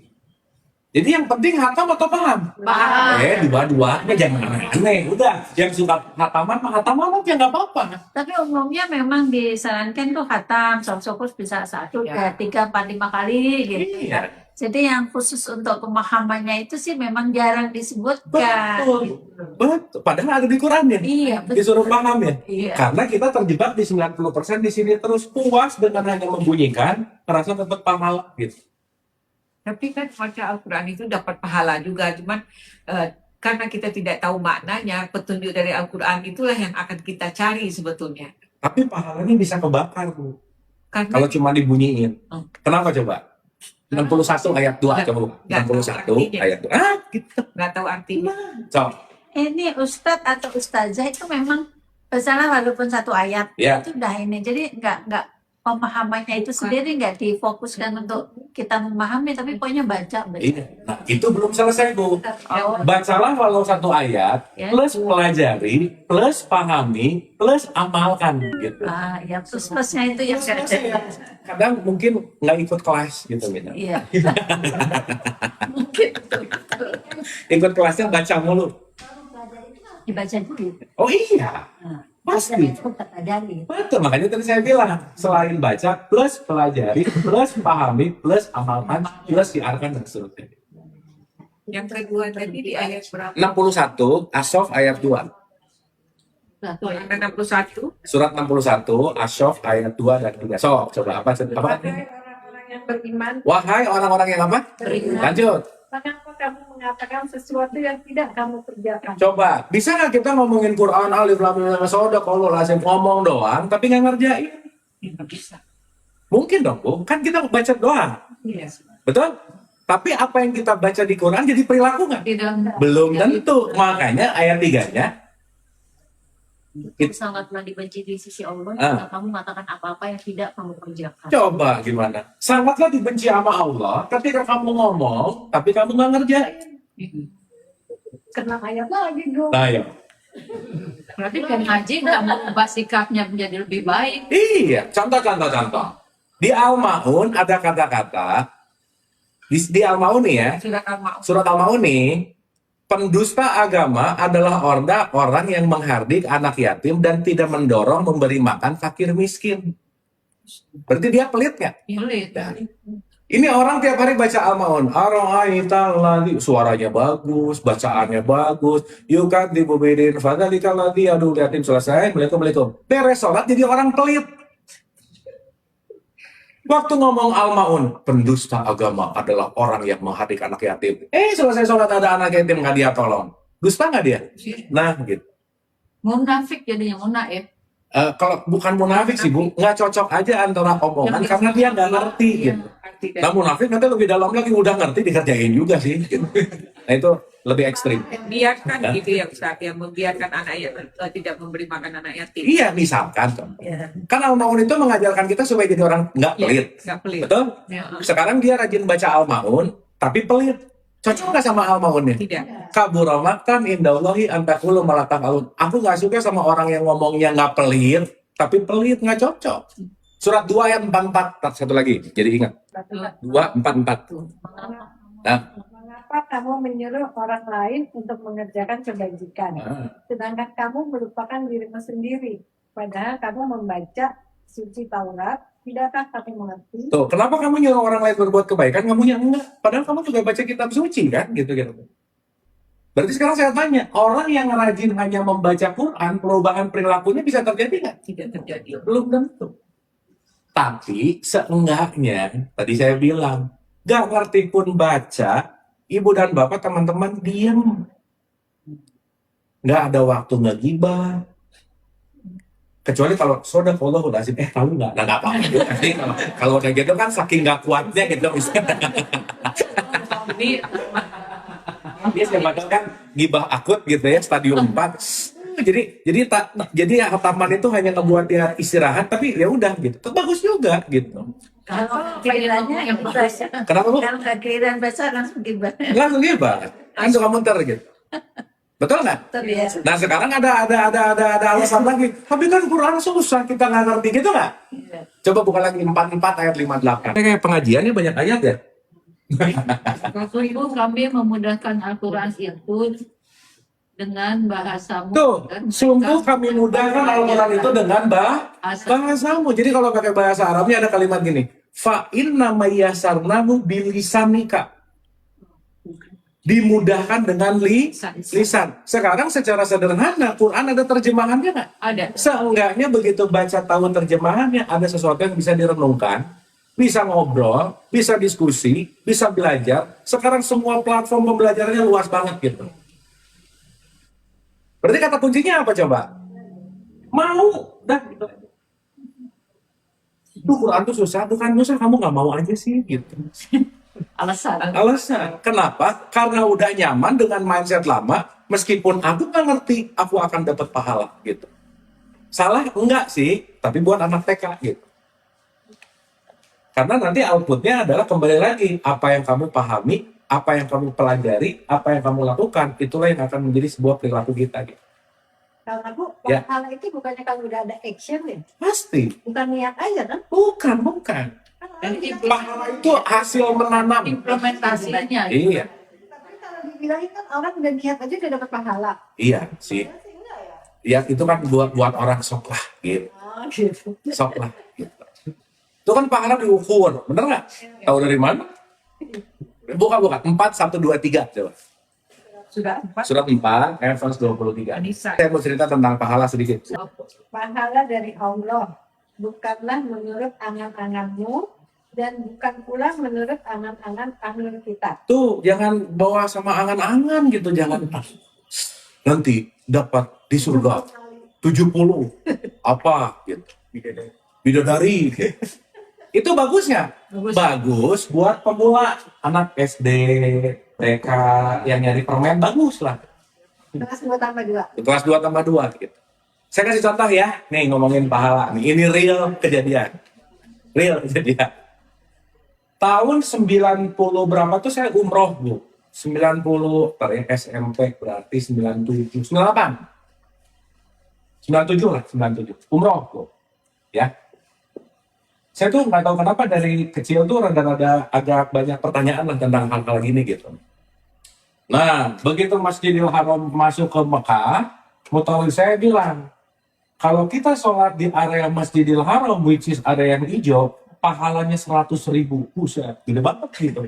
Jadi yang penting hatam atau paham? Paham. Dua-duanya jangan aneh-aneh. Udah, yang suka hataman mah hataman aja nggak apa-apa. Tapi umumnya memang disarankan tuh khatam, fokus bisa 1, Ya. 3, 4, 5 kali gitu. Iya. Jadi yang khusus untuk pemahamannya itu sih memang jarang disebutkan. Betul. Padahal ada di Quran ya. Iya, betul. Disuruh paham ya. Iya. Karena kita terjebak di 90% di sini terus puas dengan hanya membunyikan, merasa dapat pahala gitu. Tapi kan baca Al-Quran itu dapat pahala juga, cuman karena kita tidak tahu maknanya, petunjuk dari Al-Quran itulah yang akan kita cari sebetulnya. Tapi pahalanya bisa kebakar, Bu. Karena Kalau cuma dibunyiin. Kenapa coba? 61 ayat 2 Nggak- coba. nggak tahu 61 artinya. ayat 2. Ah, gitu. nggak tahu artinya. So, Ini Ustadz atau Ustazah itu memang misalnya walaupun satu ayat ya. itu udah ini. Jadi nggak pemahamannya itu sendiri nggak difokuskan untuk kita memahami, tapi pokoknya baca. Iya. Nah, itu belum selesai, Bu. Bacalah walau satu ayat, Ya. plus pelajari, plus pahami, plus amalkan gitu. Ya plus-plusnya itu yang nggak ada. Kadang mungkin nggak ikut kelas gitu, Mina. Iya. Mungkin Ikut kelasnya baca mulu. dibaca dulu. Oh iya, pasti. Itu kata dari. Betul, makanya tadi saya bilang, selain baca, plus pelajari, plus pahami, plus amalkan, plus siarkan dan seterusnya. Yang kedua tadi di ayat berapa? 61, As-Saff ayat 2. Ayat 61. Surat 61, As-Saff ayat 2 dan 3. So, coba apa? Wahai orang-orang yang beriman, Wahai orang-orang yang apa? Beriman. Lanjut. mengapa kamu mengatakan sesuatu yang tidak kamu kerjakan? Coba, bisa nggak kita ngomongin Quran, alif lam mim shadaq, kalau lazim ngomong doang, tapi nggak ngerjain? Nggak bisa. Mungkin dong, Bu. Kan kita baca doang. Iya. Betul? Tapi apa yang kita baca di Quran jadi perilaku nggak? Tidak. Belum tentu. Makanya ayat 3-nya, Itu sangatlah dibenci di sisi Allah jika kamu mengatakan apa-apa yang tidak kamu kerjakan. coba gimana? Sangatlah dibenci sama Allah ketika kamu ngomong, tapi kamu nggak ngerjain. Kena ayat lagi dong. Nah, ya. Berarti kan ngaji nggak mengubah sikapnya menjadi lebih baik. Iya, contoh. Di Al-Ma'un ada kata-kata, di Al-Ma'un nih ya, Surat Al-Ma'un. surat Al-Ma'un nih, pendusta agama adalah orang yang menghardik anak yatim dan tidak mendorong memberi makan fakir miskin. Berarti dia pelit nggak? Sulit. Nah, ini orang tiap hari baca Al-Ma'un. Ar-ra'aital suaranya bagus, bacaannya bagus. Yukadzibu bidin fadzalikal ladzi yad'u yatim, selesai. Assalamualaikum. Beres sholat jadi orang pelit. Waktu ngomong Al-Ma'un, pendusta agama adalah orang yang menghardik anak yatim. Selesai sholat ada anak yatim nggak dia tolong. Dusta nggak dia? Nah, gitu. Munafik jadinya munaif. Kalau bukan munafik sih, Bu, nggak cocok aja antara omongan karena dia nggak ngerti gitu. Arti dari Nah, munafik nanti lebih dalam lagi, udah ngerti dikerjain juga sih. Gitu. Nah, itu lebih ekstrim. biarkan gitu ya Ustaz, yang membiarkan anak yatim tidak memberi makan anak yatim. Iya, misalkan. Kan Al-Ma'un itu mengajarkan kita supaya jadi orang nggak pelit. Nggak pelit. Betul? Ya, Sekarang dia rajin baca Al-Ma'un, tapi pelit. Cocok nggak sama Al-Ma'unnya? tidak. Kabura maqtan indallahi an taqulu ma la taf'alun. Aku nggak suka sama orang yang ngomongnya nggak pelit, tapi pelit, nggak cocok. Surat 2 ayat 44. Satu lagi, jadi ingat. 2:44. Nah, Mengapa kamu menyuruh orang lain untuk mengerjakan kebajikan, sedangkan kamu melupakan dirimu sendiri? Padahal kamu membaca suci Taurat, tidakkah kamu mengerti? tuh, kenapa kamu nyuruh orang lain berbuat kebaikan, kamunya enggak? Padahal kamu juga baca kitab suci kan, gitu. Berarti sekarang saya tanya, orang yang rajin hanya membaca Quran, perubahan perilakunya bisa terjadi nggak? Tidak terjadi. Belum tentu. Tapi seenggaknya, tadi saya bilang, nggak ngerti pun baca, ibu dan bapak, teman-teman, diem. Nggak ada waktu ngegibah. Kecuali kalau sodaqallahu lazim, tahu nggak? Nah, nggak apa-apa. Nanti kalau kayak gitu kan saking nggak kuatnya gitu. Ini Dia padahal kan gibah akut gitu ya, stadium 4. Jadi hataman itu hanya ngebuat dia istirahat, tapi ya udah gitu. Itu bagus juga gitu. Kalau kelirannya yang baca. Kenapa, Bu? Kalau nggak keliran baca langsung gibah. Langsung gibah. Kan suka muter gitu. Betul nggak? Betul ya. Nah, sekarang ada alasan lagi. Tapi kan Quran susah, kita nggak ngerti gitu nggak? Coba buka lagi 44 ayat 58. Kayak pengajiannya banyak ayat ya. Sungguh kami memudahkan Al-Quran itu dengan bahasamu. Tuh, dan sungguh mereka kami mudahkan Al-Quran itu dengan bahasamu. Jadi kalau pakai bahasa Arabnya ada kalimat gini. Fa inna mayyasarnahu bilisanika. Dimudahkan dengan lisan. Sekarang secara sederhana, Quran ada terjemahannya nggak? Ada. Seenggaknya begitu baca tahu terjemahannya, ada sesuatu yang bisa direnungkan, bisa ngobrol, bisa diskusi, bisa belajar. Sekarang semua platform pembelajarannya luas banget gitu. Berarti kata kuncinya apa coba? Mau. Dah gitu. Duh, Quran tuh susah, bukan susah, kamu nggak mau aja sih gitu. Alasan. Alasan. Kenapa? Karena udah nyaman dengan mindset lama, meskipun aku nggak ngerti, aku akan dapat pahala gitu. Salah enggak sih, tapi buat anak TK gitu. Karena nanti outputnya adalah kembali lagi, apa yang kamu pahami, apa yang kamu pelajari, apa yang kamu lakukan, itulah yang akan menjadi sebuah perilaku kita gitu. Kalau aku, Ya. pahala itu bukannya kalau udah ada action ya? Pasti. Bukan niat aja kan? Bukan. Kan orang bilang, Pahala itu hasil menanam. Implementasinya. Iya, tapi kalau dibilangin kan orang udah niat aja udah dapat pahala. iya sih. Saya sih enggak ya. Ya itu kan buat orang sok lah gitu. Oh, gitu. Sok lah gitu. Itu kan pahala diukur, bener nggak? Tahu dari mana? Bukan. 4, 1, 2, 3 coba. Sudah 4 Surat 4, ayat 23. Anissa. Saya mau cerita tentang pahala sedikit. Pahala dari Allah bukanlah menurut angan-anganmu dan bukan pula menurut angan-angan ahli kita. Tuh, jangan bawa sama angan-angan gitu, jangan. Nanti dapat di surga 70 apa gitu. Bidadari. Itu bagusnya. Bagus buat pemula, anak SD, TK yang nyari permen, bagus lah. Kelas 2 tambah 2. Kelas 2 tambah 2 gitu. Saya kasih contoh ya, nih ngomongin pahala nih. Ini real kejadian. Tahun 90 berapa tuh saya umroh, Bu. 90, SMP berarti 97, 98. 97 lah, 97. Umroh, Bu. Ya. Saya tuh nggak tahu kenapa dari kecil tuh rada-rada agak banyak pertanyaan lah tentang hal-hal gini gitu. Nah, begitu Masjidil Haram masuk ke Mekah, mutawalli saya bilang, kalau kita sholat di area Masjidil Haram, which is area yang hijau, pahalanya 100.000. Buset, gede banget gitu.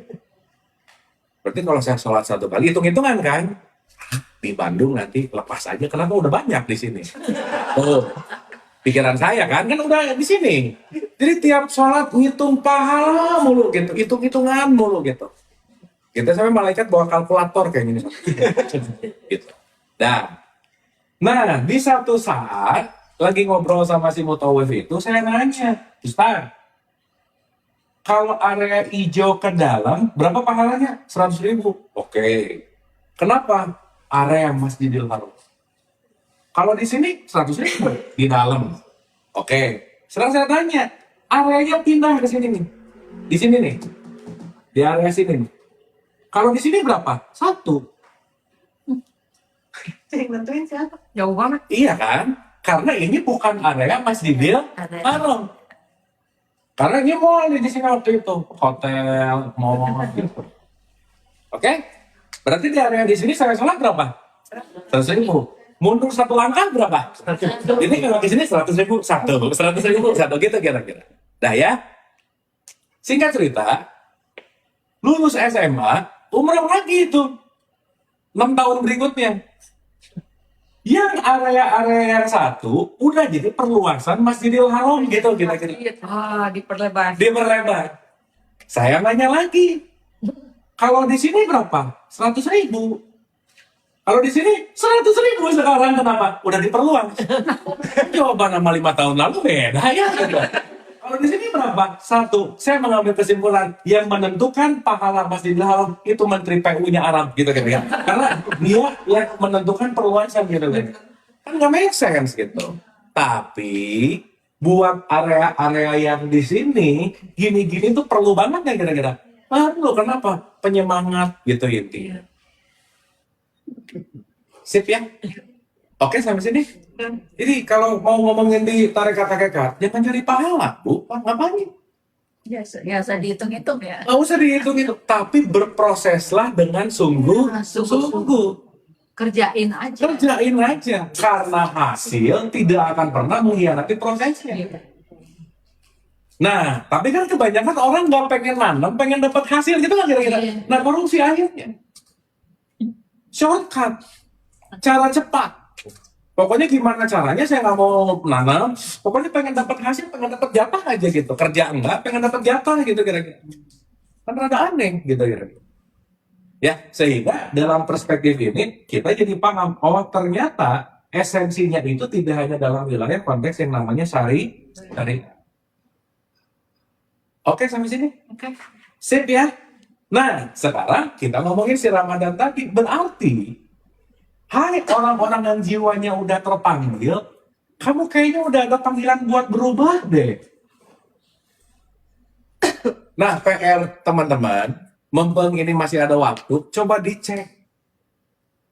Berarti kalau saya sholat satu kali, hitung-hitungan kan? Di Bandung nanti lepas aja, kenapa udah banyak di sini? Oh, pikiran saya kan udah di sini. Jadi tiap sholat ngitung pahala mulu gitu, hitung-hitungan mulu gitu. Kita sampai malaikat bawa kalkulator kayak gini. Gitu. Nah, di satu saat lagi ngobrol sama si mutawif itu, saya nanya, Ustaz, kalau area hijau ke dalam, berapa pahalanya? 100.000. Oke. Kenapa? Area Masjidil Haram. Kalau di sini 100.000 di dalam. Oke. Sekarang saya tanya, areanya pindah ke sini nih. Di sini nih. Di area sini nih. Kalau di sini berapa? 1. Yang nentuin siapa? Jauh banget. Iya kan? Karena ini bukan area Masjidil Haram. Karena ini mall di sini waktu itu, hotel, mall gitu. Oke? Berarti di area di sini saya sholat berapa? 100.000. Mundur satu langkah berapa? Ini kalau di sini 100.000 satu, 100.000 satu gitu kira-kira. Nah ya, singkat cerita, lulus SMA, umroh lagi itu 6 tahun berikutnya. Yang area-area yang satu udah jadi perluasan Masjidil Haram gitu kira-kira. Diperlebar. Diperlebar. Saya nanya lagi, kalau di sini berapa? 100.000. Kalau di sini 100.000 sekarang, kenapa? Udah diperluas. Jawaban sama 5 tahun lalu beda ya. Kalau di sini berapa? 1. Saya mengambil kesimpulan yang menentukan pahala Masjidil Haram itu Menteri PU-nya Arab gitu kan ya. Karena dia yang menentukan perluasan gitu kan. Kan nggak make sense gitu. Tapi buat area-area yang di sini gini-gini tuh perlu banget ya kira-kira. Perlu, kenapa? Penyemangat gitu intinya. Sip ya? Oke, sampai sini. Jadi kalau mau ngomongin di tarekat-tarekat, jangan cari pahala, Bu. Ngapain? Biasa dihitung-hitung ya. Nggak usah dihitung itu, tapi berproseslah dengan sungguh-sungguh. Kerjain aja. Kerjain aja, karena hasil tidak akan pernah mengkhianati prosesnya. Nah, tapi kan kebanyakan orang nggak pengen nanam, pengen dapat hasil gitu kan kira-kira. Nah, korupsi akhirnya shortcut, cara cepat. Pokoknya gimana caranya saya nggak mau nanam, pokoknya pengen dapat hasil, pengen dapat jatah aja gitu. Kerja enggak, pengen dapat jatah gitu kira-kira. Kan rada aneh gitu kira-kira. Ya, sehingga dalam perspektif ini kita jadi paham, oh ternyata esensinya itu tidak hanya dalam wilayah konteks yang namanya syari. Oke, sampai sini? Oke. Sip ya. Nah, sekarang kita ngomongin si Ramadan tadi. Berarti, hai orang-orang yang jiwanya udah terpanggil, kamu kayaknya udah ada panggilan buat berubah deh. Nah, PR teman-teman, mumpung ini masih ada waktu, coba dicek.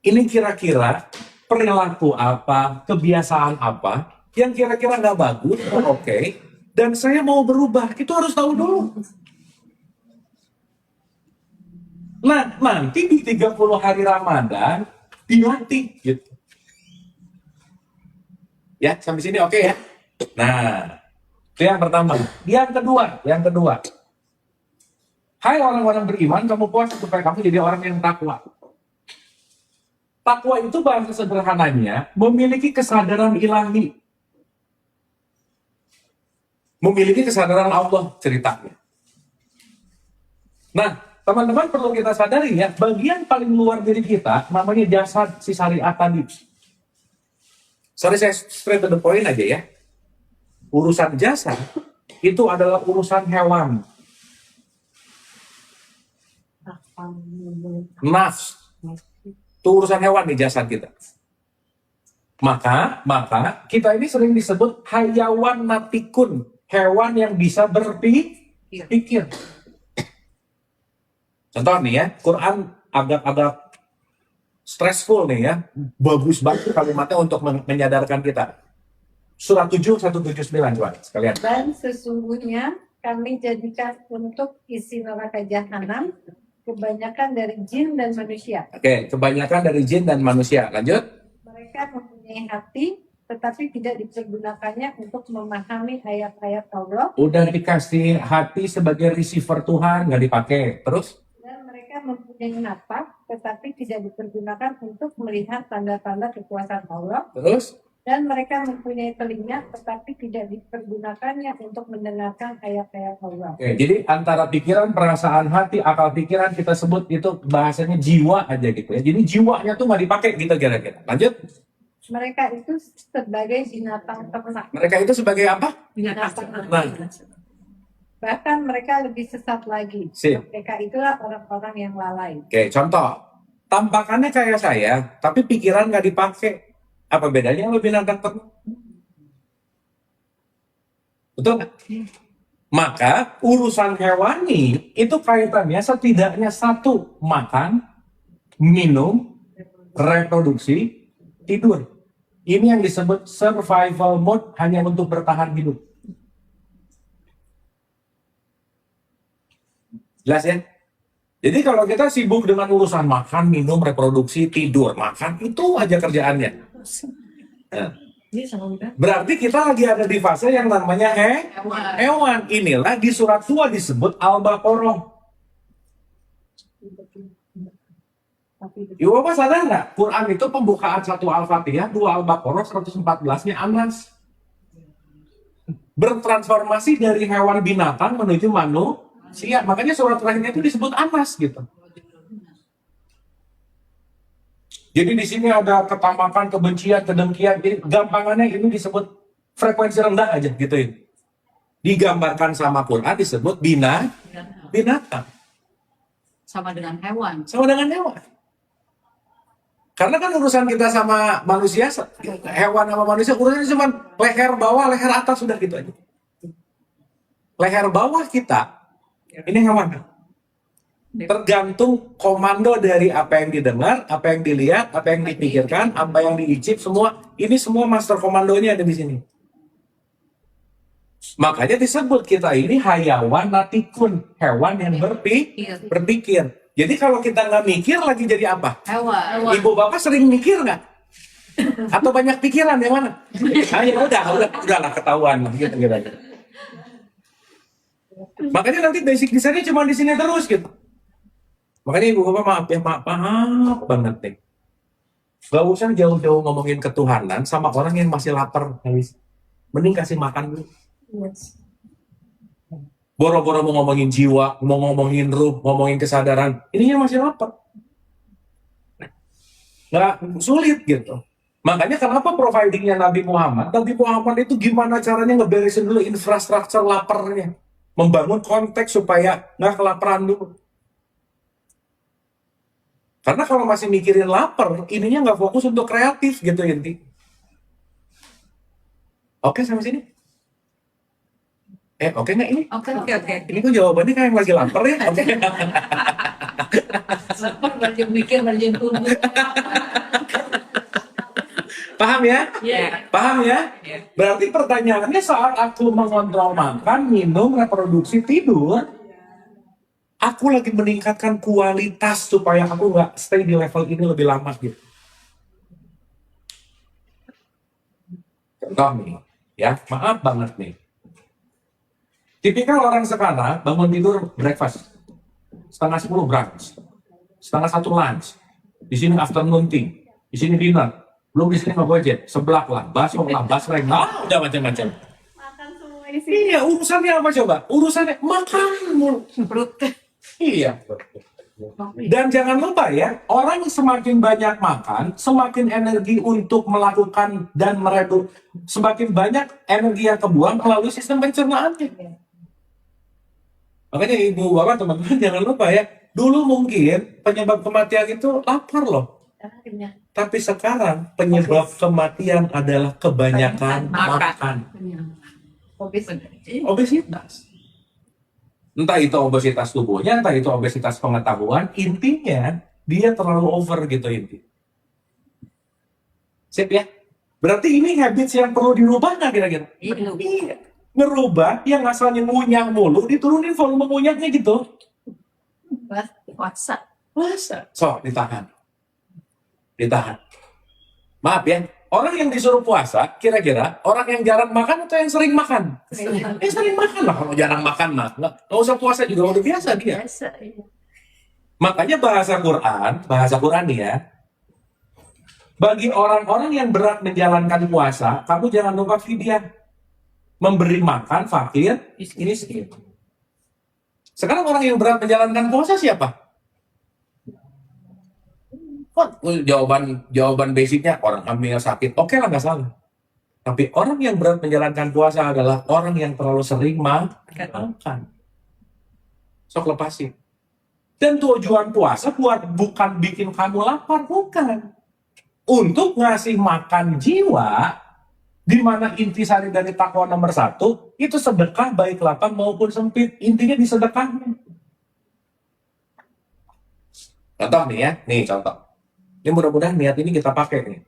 Ini kira-kira perilaku apa, kebiasaan apa, yang kira-kira nggak bagus, oke, dan saya mau berubah, itu harus tahu dulu. Nah, nanti di 30 hari Ramadan, dilatih gitu. Ya, sampai sini oke ya? Nah, itu yang pertama. Yang kedua. Hai orang-orang beriman, kamu puas supaya kamu jadi orang yang takwa. Takwa itu bahasa sederhananya memiliki kesadaran ilahi. Memiliki kesadaran Allah ceritanya. Nah, teman-teman perlu kita sadari ya, bagian paling luar diri kita namanya jasad si syariat tadi. Sorry, saya straight to the point aja ya. Urusan jasad itu adalah urusan hewan. Nafs. Itu urusan hewan di jasad kita. Maka kita ini sering disebut hayawan natikun, hewan yang bisa berpikir. Contoh nih ya, Quran agak stressful nih ya, bagus banget kalimatnya untuk menyadarkan kita. Surat 7, 179 coba sekalian. Dan sesungguhnya kami jadikan untuk isi neraka jahanam kebanyakan dari jin dan manusia. Oke, kebanyakan dari jin dan manusia. Lanjut. Mereka mempunyai hati, tetapi tidak dipergunakannya untuk memahami ayat-ayat Allah. Udah dikasih hati sebagai receiver Tuhan, nggak dipakai. Terus? Dan mereka mempunyai mata, tetapi tidak dipergunakan untuk melihat tanda-tanda kekuasaan Allah. Terus? Dan mereka mempunyai telinga, tetapi tidak dipergunakannya untuk mendengarkan ayat-ayat Allah. Oke, jadi antara pikiran, perasaan, hati, akal pikiran kita sebut itu bahasanya jiwa aja gitu ya. Jadi jiwanya tuh nggak dipakai gitu kira-kira. Lanjut. Mereka itu sebagai binatang ternak. Mereka itu sebagai apa? Binatang Nah. ternak. Bahkan mereka lebih sesat lagi. Sip. Mereka itulah orang-orang yang lalai. Oke, contoh. Tampakannya kayak saya, tapi pikiran nggak dipakai. Apa bedanya sama binatang ternak? Betul nggak? Maka urusan hewani itu kaitannya setidaknya satu, makan, minum, reproduksi, tidur. Ini yang disebut survival mode, hanya untuk bertahan hidup. Jelas ya? Jadi kalau kita sibuk dengan urusan makan, minum, reproduksi, tidur, makan, itu aja kerjaannya. Nah, berarti kita lagi ada di fase yang namanya hewan. Inilah di surat 2 disebut Al-Baqarah. Ibu Bapak sadar nggak? Quran itu pembukaan 1 Al-Fatihah, 2 Al-Baqarah, 114-nya Anas. Bertransformasi dari hewan binatang menuju manusia. Makanya surat terakhirnya itu disebut Anas gitu. Jadi di sini ada ketamakan, kebencian, kedengkian. Jadi gampangannya ini disebut frekuensi rendah aja gitu ya. Digambarkan sama Quran disebut binatang. Sama dengan hewan. Sama dengan hewan. Karena kan urusan kita sama manusia, hewan sama manusia, urusannya cuma leher bawah, leher atas, sudah gitu aja. Leher bawah kita, ini hewan. Tergantung komando dari apa yang didengar, apa yang dilihat, apa yang dipikirkan, apa yang diicip, semua. Ini semua master komandonya ada di sini. Makanya disebut kita ini hayawan natikun, hewan yang berpikir. Jadi kalau kita nggak mikir lagi jadi apa? Hewan. Ibu bapak sering mikir nggak? Atau banyak pikiran yang mana? Ah, ya udahlah ketahuan gitu. Makanya nanti basic desainnya cuma di sini terus gitu. Makanya ibu bapak maaf ya, maaf banget nih. Gak usah jauh-jauh ngomongin ketuhanan sama orang yang masih lapar. Mending kasih makan dulu. Yes. Boro-boro mau ngomongin jiwa, mau ngomongin ruh, ngomongin kesadaran. Ininya masih lapar. Nggak sulit gitu. Makanya kenapa providingnya Nabi Muhammad? Nabi Muhammad itu gimana caranya ngeberesin dulu infrastruktur laparnya. Membangun konteks supaya nggak kelaparan dulu. Karena kalau masih mikirin lapar, ininya nggak fokus untuk kreatif gitu inti. Oke sampai sini? Oke nggak ini? Oke. Ini kok jawabannya kayak yang lagi lapar ya? Oke. Lapar banyak mikir, banyak tunggu. Paham ya? Iya. Paham ya? Berarti pertanyaannya saat aku mengontrol makan, minum, reproduksi, tidur, aku lagi meningkatkan kualitas supaya aku nggak stay di level ini lebih lama gitu. Contoh nih, ya maaf banget nih. Tipikal orang sekarang bangun tidur breakfast, 9:30 brunch, 9:30 lunch, di sini afternoon tea, di sini dinner, belum di sini ngegojek, seblak lah, bakso lah, basreng, udah macam-macam. Makan semua isi. Iya, urusannya apa coba? Urusannya makan mulu. Iya. Dan jangan lupa ya, orang semakin banyak makan, semakin energi untuk melakukan dan semakin banyak energi yang kebuang melalui sistem pencernaannya. Makanya ibu bapak teman-teman jangan lupa ya, dulu mungkin penyebab kematian itu lapar loh. Tapi sekarang penyebab kematian adalah kebanyakan makan. Obesitas. Entah itu obesitas tubuhnya, entah itu obesitas pengetahuan, intinya dia terlalu over gitu inti. Sip ya? Berarti ini habits yang perlu dirubah nggak kira-kira? Iya. Ngerubah yang asalnya ngunyah mulu, diturunin volume ngunyahnya gitu. Puasa. So, ditahan. Maaf ya, orang yang disuruh puasa, kira-kira orang yang jarang makan atau yang sering makan? Yang sering makan lah, kalau jarang makan mah. Nggak usah puasa juga, udah biasa dia. Biasa, iya. Makanya bahasa Quran nih ya, bagi orang-orang yang berat menjalankan puasa, kamu jangan lupa fidyah. Memberi makan fakir, miskin. Sekarang orang yang berat menjalankan puasa siapa? Jawaban basicnya orang hamil sakit. Oke lah, nggak salah. Tapi orang yang berat menjalankan puasa adalah orang yang terlalu sering makan. Sok lepasin. Dan tujuan puasa bukan bikin kamu lapar, bukan. Untuk ngasih makan jiwa, di mana intisari dari takwa nomor 1, itu sedekah baik lapang maupun sempit. Intinya di sedekahnya. Contoh nih ya, contoh. Ini mudah-mudahan niat ini kita pakai nih.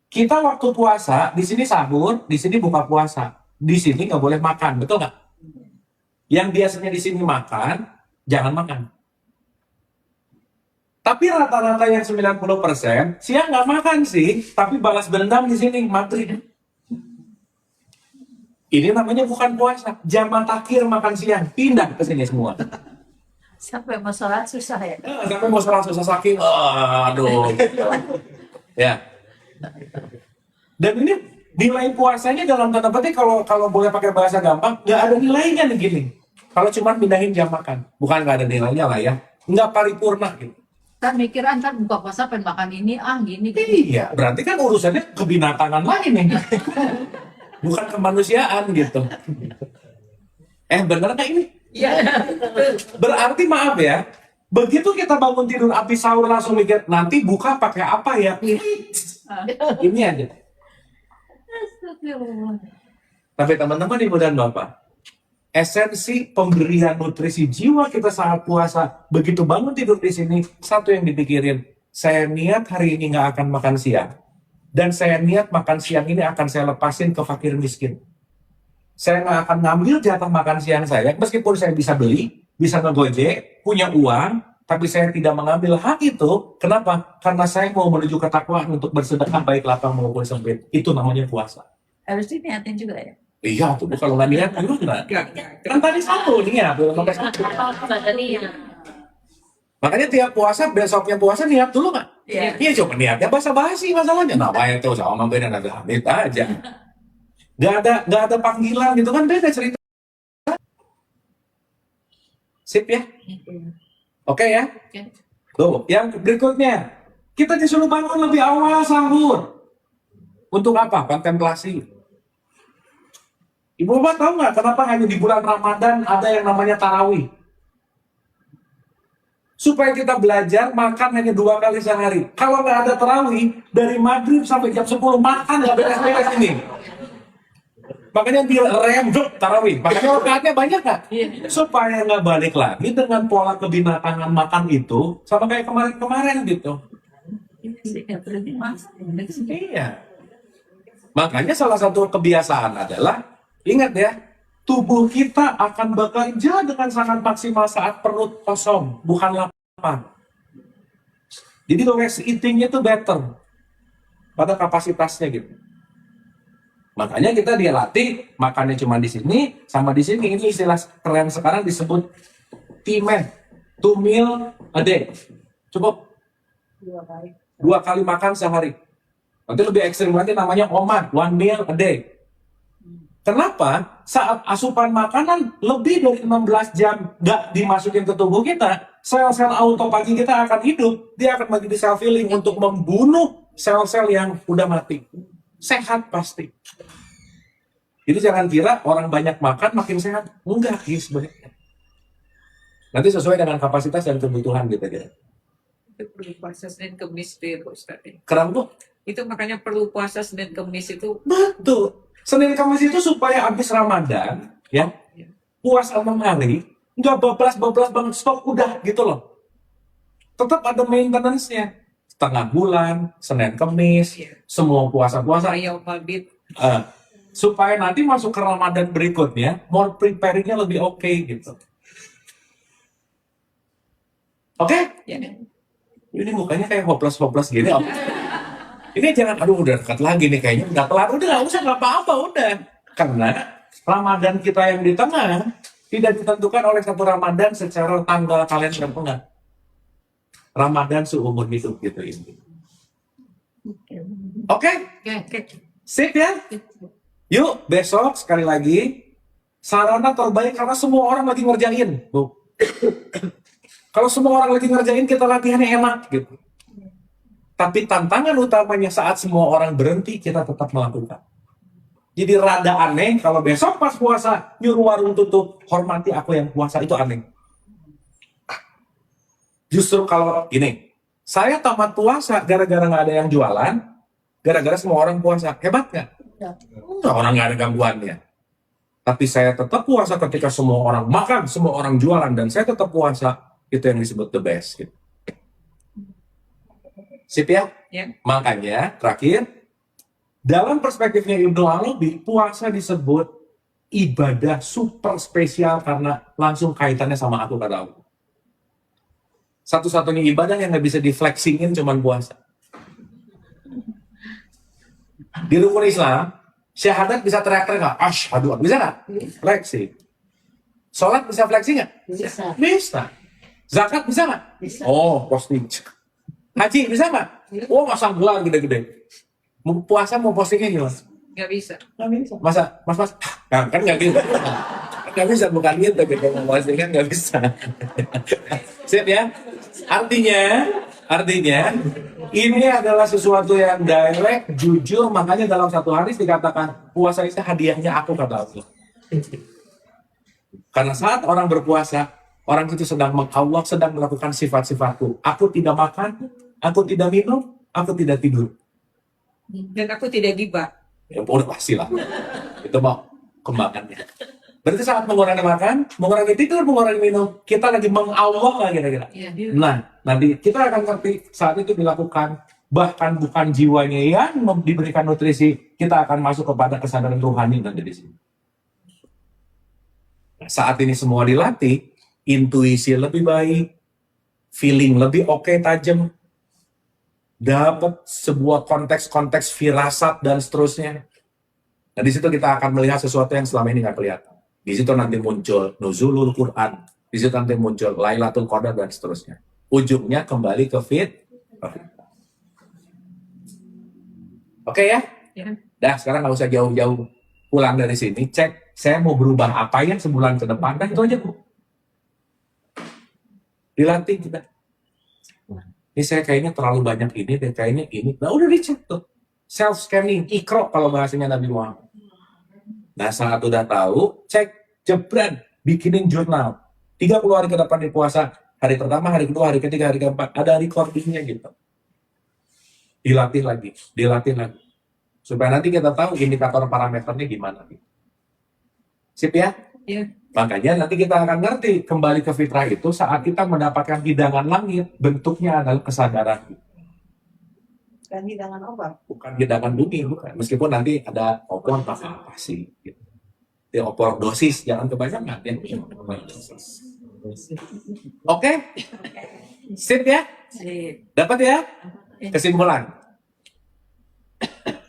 Kita waktu puasa, di sini sahur, di sini buka puasa. Di sini nggak boleh makan, betul nggak? Yang biasanya di sini makan, jangan makan. Tapi rata-rata yang 90% siang nggak makan sih, tapi balas dendam di sini maghrib. Ini namanya bukan puasa, zaman takhir makan siang, pindah ke sini semua. Sampai masalah susah ya. Sampai mau salah susah saking, aduh. Ya. Dan ini nilai puasanya dalam tanda petik kalau boleh pakai bahasa gampang, nggak ada nilainya nih gini. Kalau cuma pindahin jam makan, bukan nggak ada nilainya lah ya, nggak paripurna gitu. Kan mikiran kan buka puasa pengen makan ini, gini. Iya, berarti kan urusannya kebinatangan lain nih. Bukan kemanusiaan gitu. Bener nggak ini? Iya. Berarti maaf ya, begitu kita bangun tidur habis sahur langsung mikir, nanti buka pakai apa ya? Ini aja. Tapi teman-teman ibu dan bapak, esensi pemberian nutrisi jiwa kita saat puasa, begitu bangun tidur di sini, satu yang dipikirin, saya niat hari ini nggak akan makan siang, dan saya niat makan siang ini akan saya lepasin ke fakir miskin. Saya nggak akan ngambil jatah makan siang saya, meskipun saya bisa beli, bisa ngegojek, punya uang, tapi saya tidak mengambil hak itu. Kenapa? Karena saya mau menuju ketakwaan untuk bersedekah baik lapang maupun sempit. Itu namanya puasa. Harus diniatin juga ya. Iya tuh, Bu, kalau nggak niat gimana? Kan tadi satu niat, belum sampai satu. Makanya tiap puasa, besoknya puasa niat dulu nggak? Iya. Iya, cuma niatnya basa-basi masalahnya. Nah, itu sama beda nanti amit aja. Nggak ada panggilan gitu kan, beda cerita. Sip ya? Oke ya? Oke. Tuh, yang berikutnya. Kita disuruh bangun lebih awal sahur. Untuk apa? Kontemplasi. Ibu Bapak tahu nggak kenapa hanya di bulan Ramadan ada yang namanya tarawih? Supaya kita belajar makan hanya 2 kali sehari. Kalau nggak ada tarawih, dari maghrib sampai jam 10 makan nggak beres-beres ini. Makanya bilang rembuk tarawih. Makanya rakaatnya banyak nggak? Supaya nggak balik lagi dengan pola kebinatangan makan itu sama kayak kemarin-kemarin gitu. Iya. Makanya salah satu kebiasaan adalah, ingat ya, tubuh kita akan bekerja dengan sangat maksimal saat perut kosong, bukan lapar. Jadi rest eating-nya itu better pada kapasitasnya gitu. Makanya kita dia latih makannya cuma di sini sama di sini. Ini istilah keren sekarang disebut T-MED, 2 meal a day. Cukup 2 kali makan sehari. Nanti lebih ekstrim lagi namanya OMAD, 1 meal a day. Kenapa? Saat asupan makanan lebih dari 16 jam nggak dimasukin ke tubuh kita, sel-sel autofagi kita akan hidup. Dia akan menjadi self healing untuk membunuh sel-sel yang udah mati. Sehat pasti. Jadi jangan kira orang banyak makan makin sehat. Enggak, sebenarnya. Nanti sesuai dengan kapasitas dan kebutuhan kita gitu. Itu perlu puasa Senin Kemis tuh ya Pak Ustadz. Kenapa tuh? Itu makanya perlu puasa Senin Kemis itu. Betul. Senin Kamis itu supaya habis Ramadan, ya, puasa 6 hari, nggak bablas-bablas banget stok udah gitu loh. Tetap ada maintenance-nya. Setengah bulan, Senin Kamis, semua puasa-puasa. Saya mabit. Supaya nanti masuk ke Ramadan berikutnya, more preparing-nya lebih oke gitu. Oke? Ya. Ini mukanya kayak hopeless-hopeless gini. Ini jangan, aduh udah dekat lagi nih kayaknya udah kelar, udah nggak usah nggak apa-apa udah. Karena Ramadan kita yang di tengah tidak ditentukan oleh satu Ramadan secara tanggal kalender enggak. Ramadan seumur hidup gitu ini. Oke? Sip ya? Yuk besok sekali lagi sarana terbaik karena semua orang lagi ngerjain, Bu. Kalau semua orang lagi ngerjain kita latihannya enak gitu. Tapi tantangan utamanya saat semua orang berhenti, kita tetap melakukan. Jadi rada aneh kalau besok pas puasa, nyuruh warung tutup, hormati aku yang puasa, itu aneh. Justru kalau gini, saya tamat puasa gara-gara nggak ada yang jualan, gara-gara semua orang puasa. Hebat nggak? Enggak, orang nggak ada gangguannya. Tapi saya tetap puasa ketika semua orang makan, semua orang jualan, dan saya tetap puasa, itu yang disebut the best. Gitu. Sip ya? Ya. Makanya, terakhir, dalam perspektifnya Ibnu Arabi, puasa disebut ibadah super spesial karena langsung kaitannya sama aku kata Allah. Satu-satunya ibadah yang nggak bisa diflexingin cuman puasa. Di rukun Islam, syahadat bisa teriak-teriak nggak? Asyhadu, bisa nggak? Flexing. Sholat bisa flexing nggak? Bisa. Bisa. Zakat bisa nggak? Bisa. Oh, posting. Haji bisa nggak? Oh, masang gelar gede-gede. Mau puasa mau postingnya gimana? Nggak bisa. Nggak bisa. Masa, mas, nah, kan nggak gitu. Nggak bisa, bukan gitu. Gitu mau posting kan nggak bisa. Siap ya? Artinya, ini adalah sesuatu yang direct, jujur. Makanya dalam satu hadis dikatakan puasa itu hadiahnya aku kata Allah. Karena saat orang berpuasa, orang itu Allah sedang melakukan sifat-sifatku. Aku tidak makan, aku tidak minum, aku tidak tidur. Dan aku tidak gibah. Ya udah pastilah. Itu mau kembangannya. Berarti saat mengurangi makan, mengurangi tidur, mengurangi minum, kita lagi meng-Allah lah kira-kira. Nah, nanti kita akan ngerti saat itu dilakukan. Bahkan bukan jiwanya yang diberikan nutrisi, kita akan masuk kepada kesadaran rohani nanti di sini. Nah, saat ini semua dilatih, intuisi lebih baik, feeling lebih oke, tajam, dapat sebuah konteks-konteks firasat dan seterusnya. Nah, di situ kita akan melihat sesuatu yang selama ini nggak kelihatan. Di situ nanti muncul nuzulul Quran, di situ nanti muncul Lailatul Qadar dan seterusnya. Ujungnya kembali ke Oke ya? Ya. Dah, sekarang nggak usah jauh-jauh pulang dari sini. Cek, saya mau berubah apa ya sebulan ke depan. Dah, itu aja, Bu. Dilatih kita. Ini saya kayaknya terlalu banyak ini, dan kayaknya ini. Nah, udah dicek tuh. Self-scanning, ikro kalau bahasanya Nabi Muhammad. Nah, saat udah tahu, cek, jebran, bikinin jurnal. 30 hari ke depan di puasa. Hari pertama, hari kedua, hari ketiga, hari keempat. Ada recordingnya gitu. Dilatih lagi. Supaya nanti kita tahu indikator parameternya gimana. Sip ya? Iya. Makanya nanti kita akan ngerti kembali ke fitrah itu saat kita mendapatkan hidangan langit, bentuknya adalah kesadaran. Dan hidangan obat. Bukan hidangan bumi, bukan. Meskipun nanti ada opor apa sih. Gitu. Di opor dosis, jangan kebanyakan. Ya. Oke? Sip ya? Dapat ya? Kesimpulan.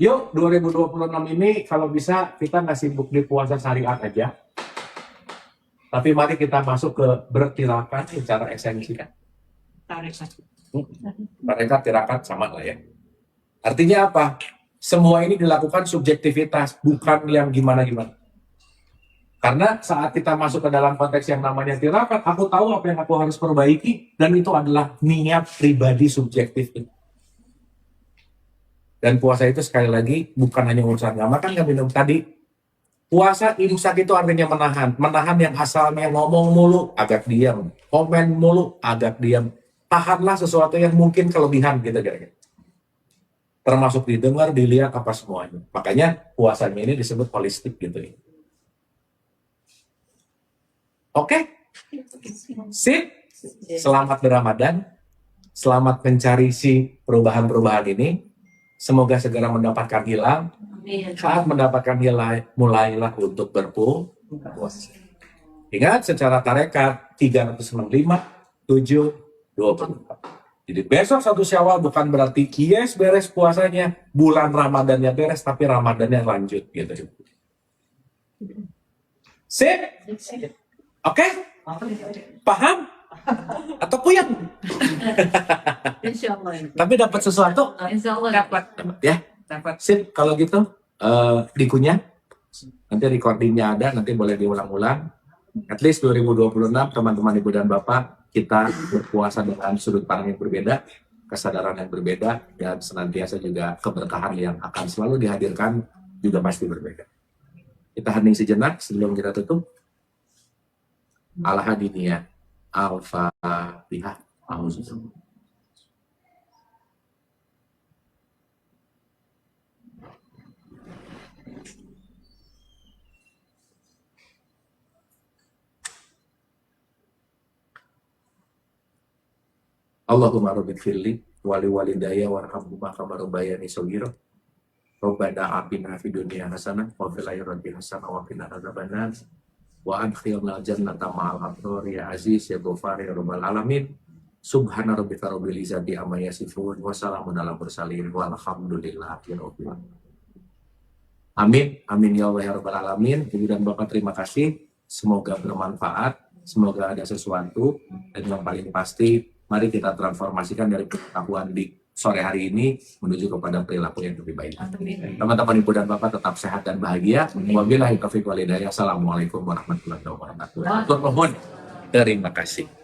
Yuk, 2026 ini kalau bisa kita nggak sibuk di puasa syariat aja. Tapi mari kita masuk ke bertirakat secara esensi kan. Mereka tirakat sama lah ya. Artinya apa? Semua ini dilakukan subjektivitas, bukan yang gimana-gimana. Karena saat kita masuk ke dalam konteks yang namanya tirakat, aku tahu apa yang aku harus perbaiki, dan itu adalah niat pribadi subjektif. Dan puasa itu sekali lagi bukan hanya urusan agama, kan kami bilang tadi, puasa imsak itu artinya menahan. Menahan yang asalnya ngomong mulu, agak diam. Komen mulu, agak diam. Tahanlah sesuatu yang mungkin kelebihan gitu kira-kira. Termasuk didengar, dilihat, apa semuanya. Makanya puasanya ini disebut holistik gitu. Oke? Sip? Selamat berRamadan. Selamat mencari si perubahan-perubahan ini. Semoga segera mendapatkan hilang. Saat mendapatkan hilang, mulailah untuk berpuasa. Ingat, secara tarekat 365, 7, 24. Jadi besok 1 Syawal bukan berarti yes beres puasanya, bulan Ramadannya beres, tapi Ramadannya lanjut gitu. Sip? Oke? Paham? Atau puyeng? Insya Allah. Tapi dapat sesuatu? Insya Allah Dapat. Ya? Dapat. Sip, kalau gitu dikunyah. Nanti recordingnya ada, nanti boleh diulang-ulang. At least 2026 teman-teman ibu dan bapak, kita berpuasa dengan sudut pandang yang berbeda, kesadaran yang berbeda, dan senantiasa juga keberkahan yang akan selalu dihadirkan juga pasti berbeda. Kita hening sejenak sebelum kita tutup. Al-Hadiniyah, Al-Fatihah, Auzubillah. Allahumma rabbi firli wali walidayya warhamhuma kama rabbayani shaghira. Rabbana atina fid dunya hasanah wa fil akhirati hasanah wa qina adzabannar. Wa adkhilna jannata ma'al abrar ya aziz ya ghafar ya rabbal alamin. Subhana rabbika rabbil izzati amma yasifun wa salamun alal mursalin walhamdulillahi rabbil alamin. Amin, amin ya Allah ya rabbal alamin. Ibu dan bapak terima kasih. Semoga bermanfaat, semoga ada sesuatu, dan yang paling pasti mari kita transformasikan dari pengetahuan di sore hari ini menuju kepada perilaku yang lebih baik. Teman-teman ibu dan bapak tetap sehat dan bahagia. Wabillahi taufiq wal hidayah. Assalamualaikum warahmatullahi wabarakatuh. Terima kasih.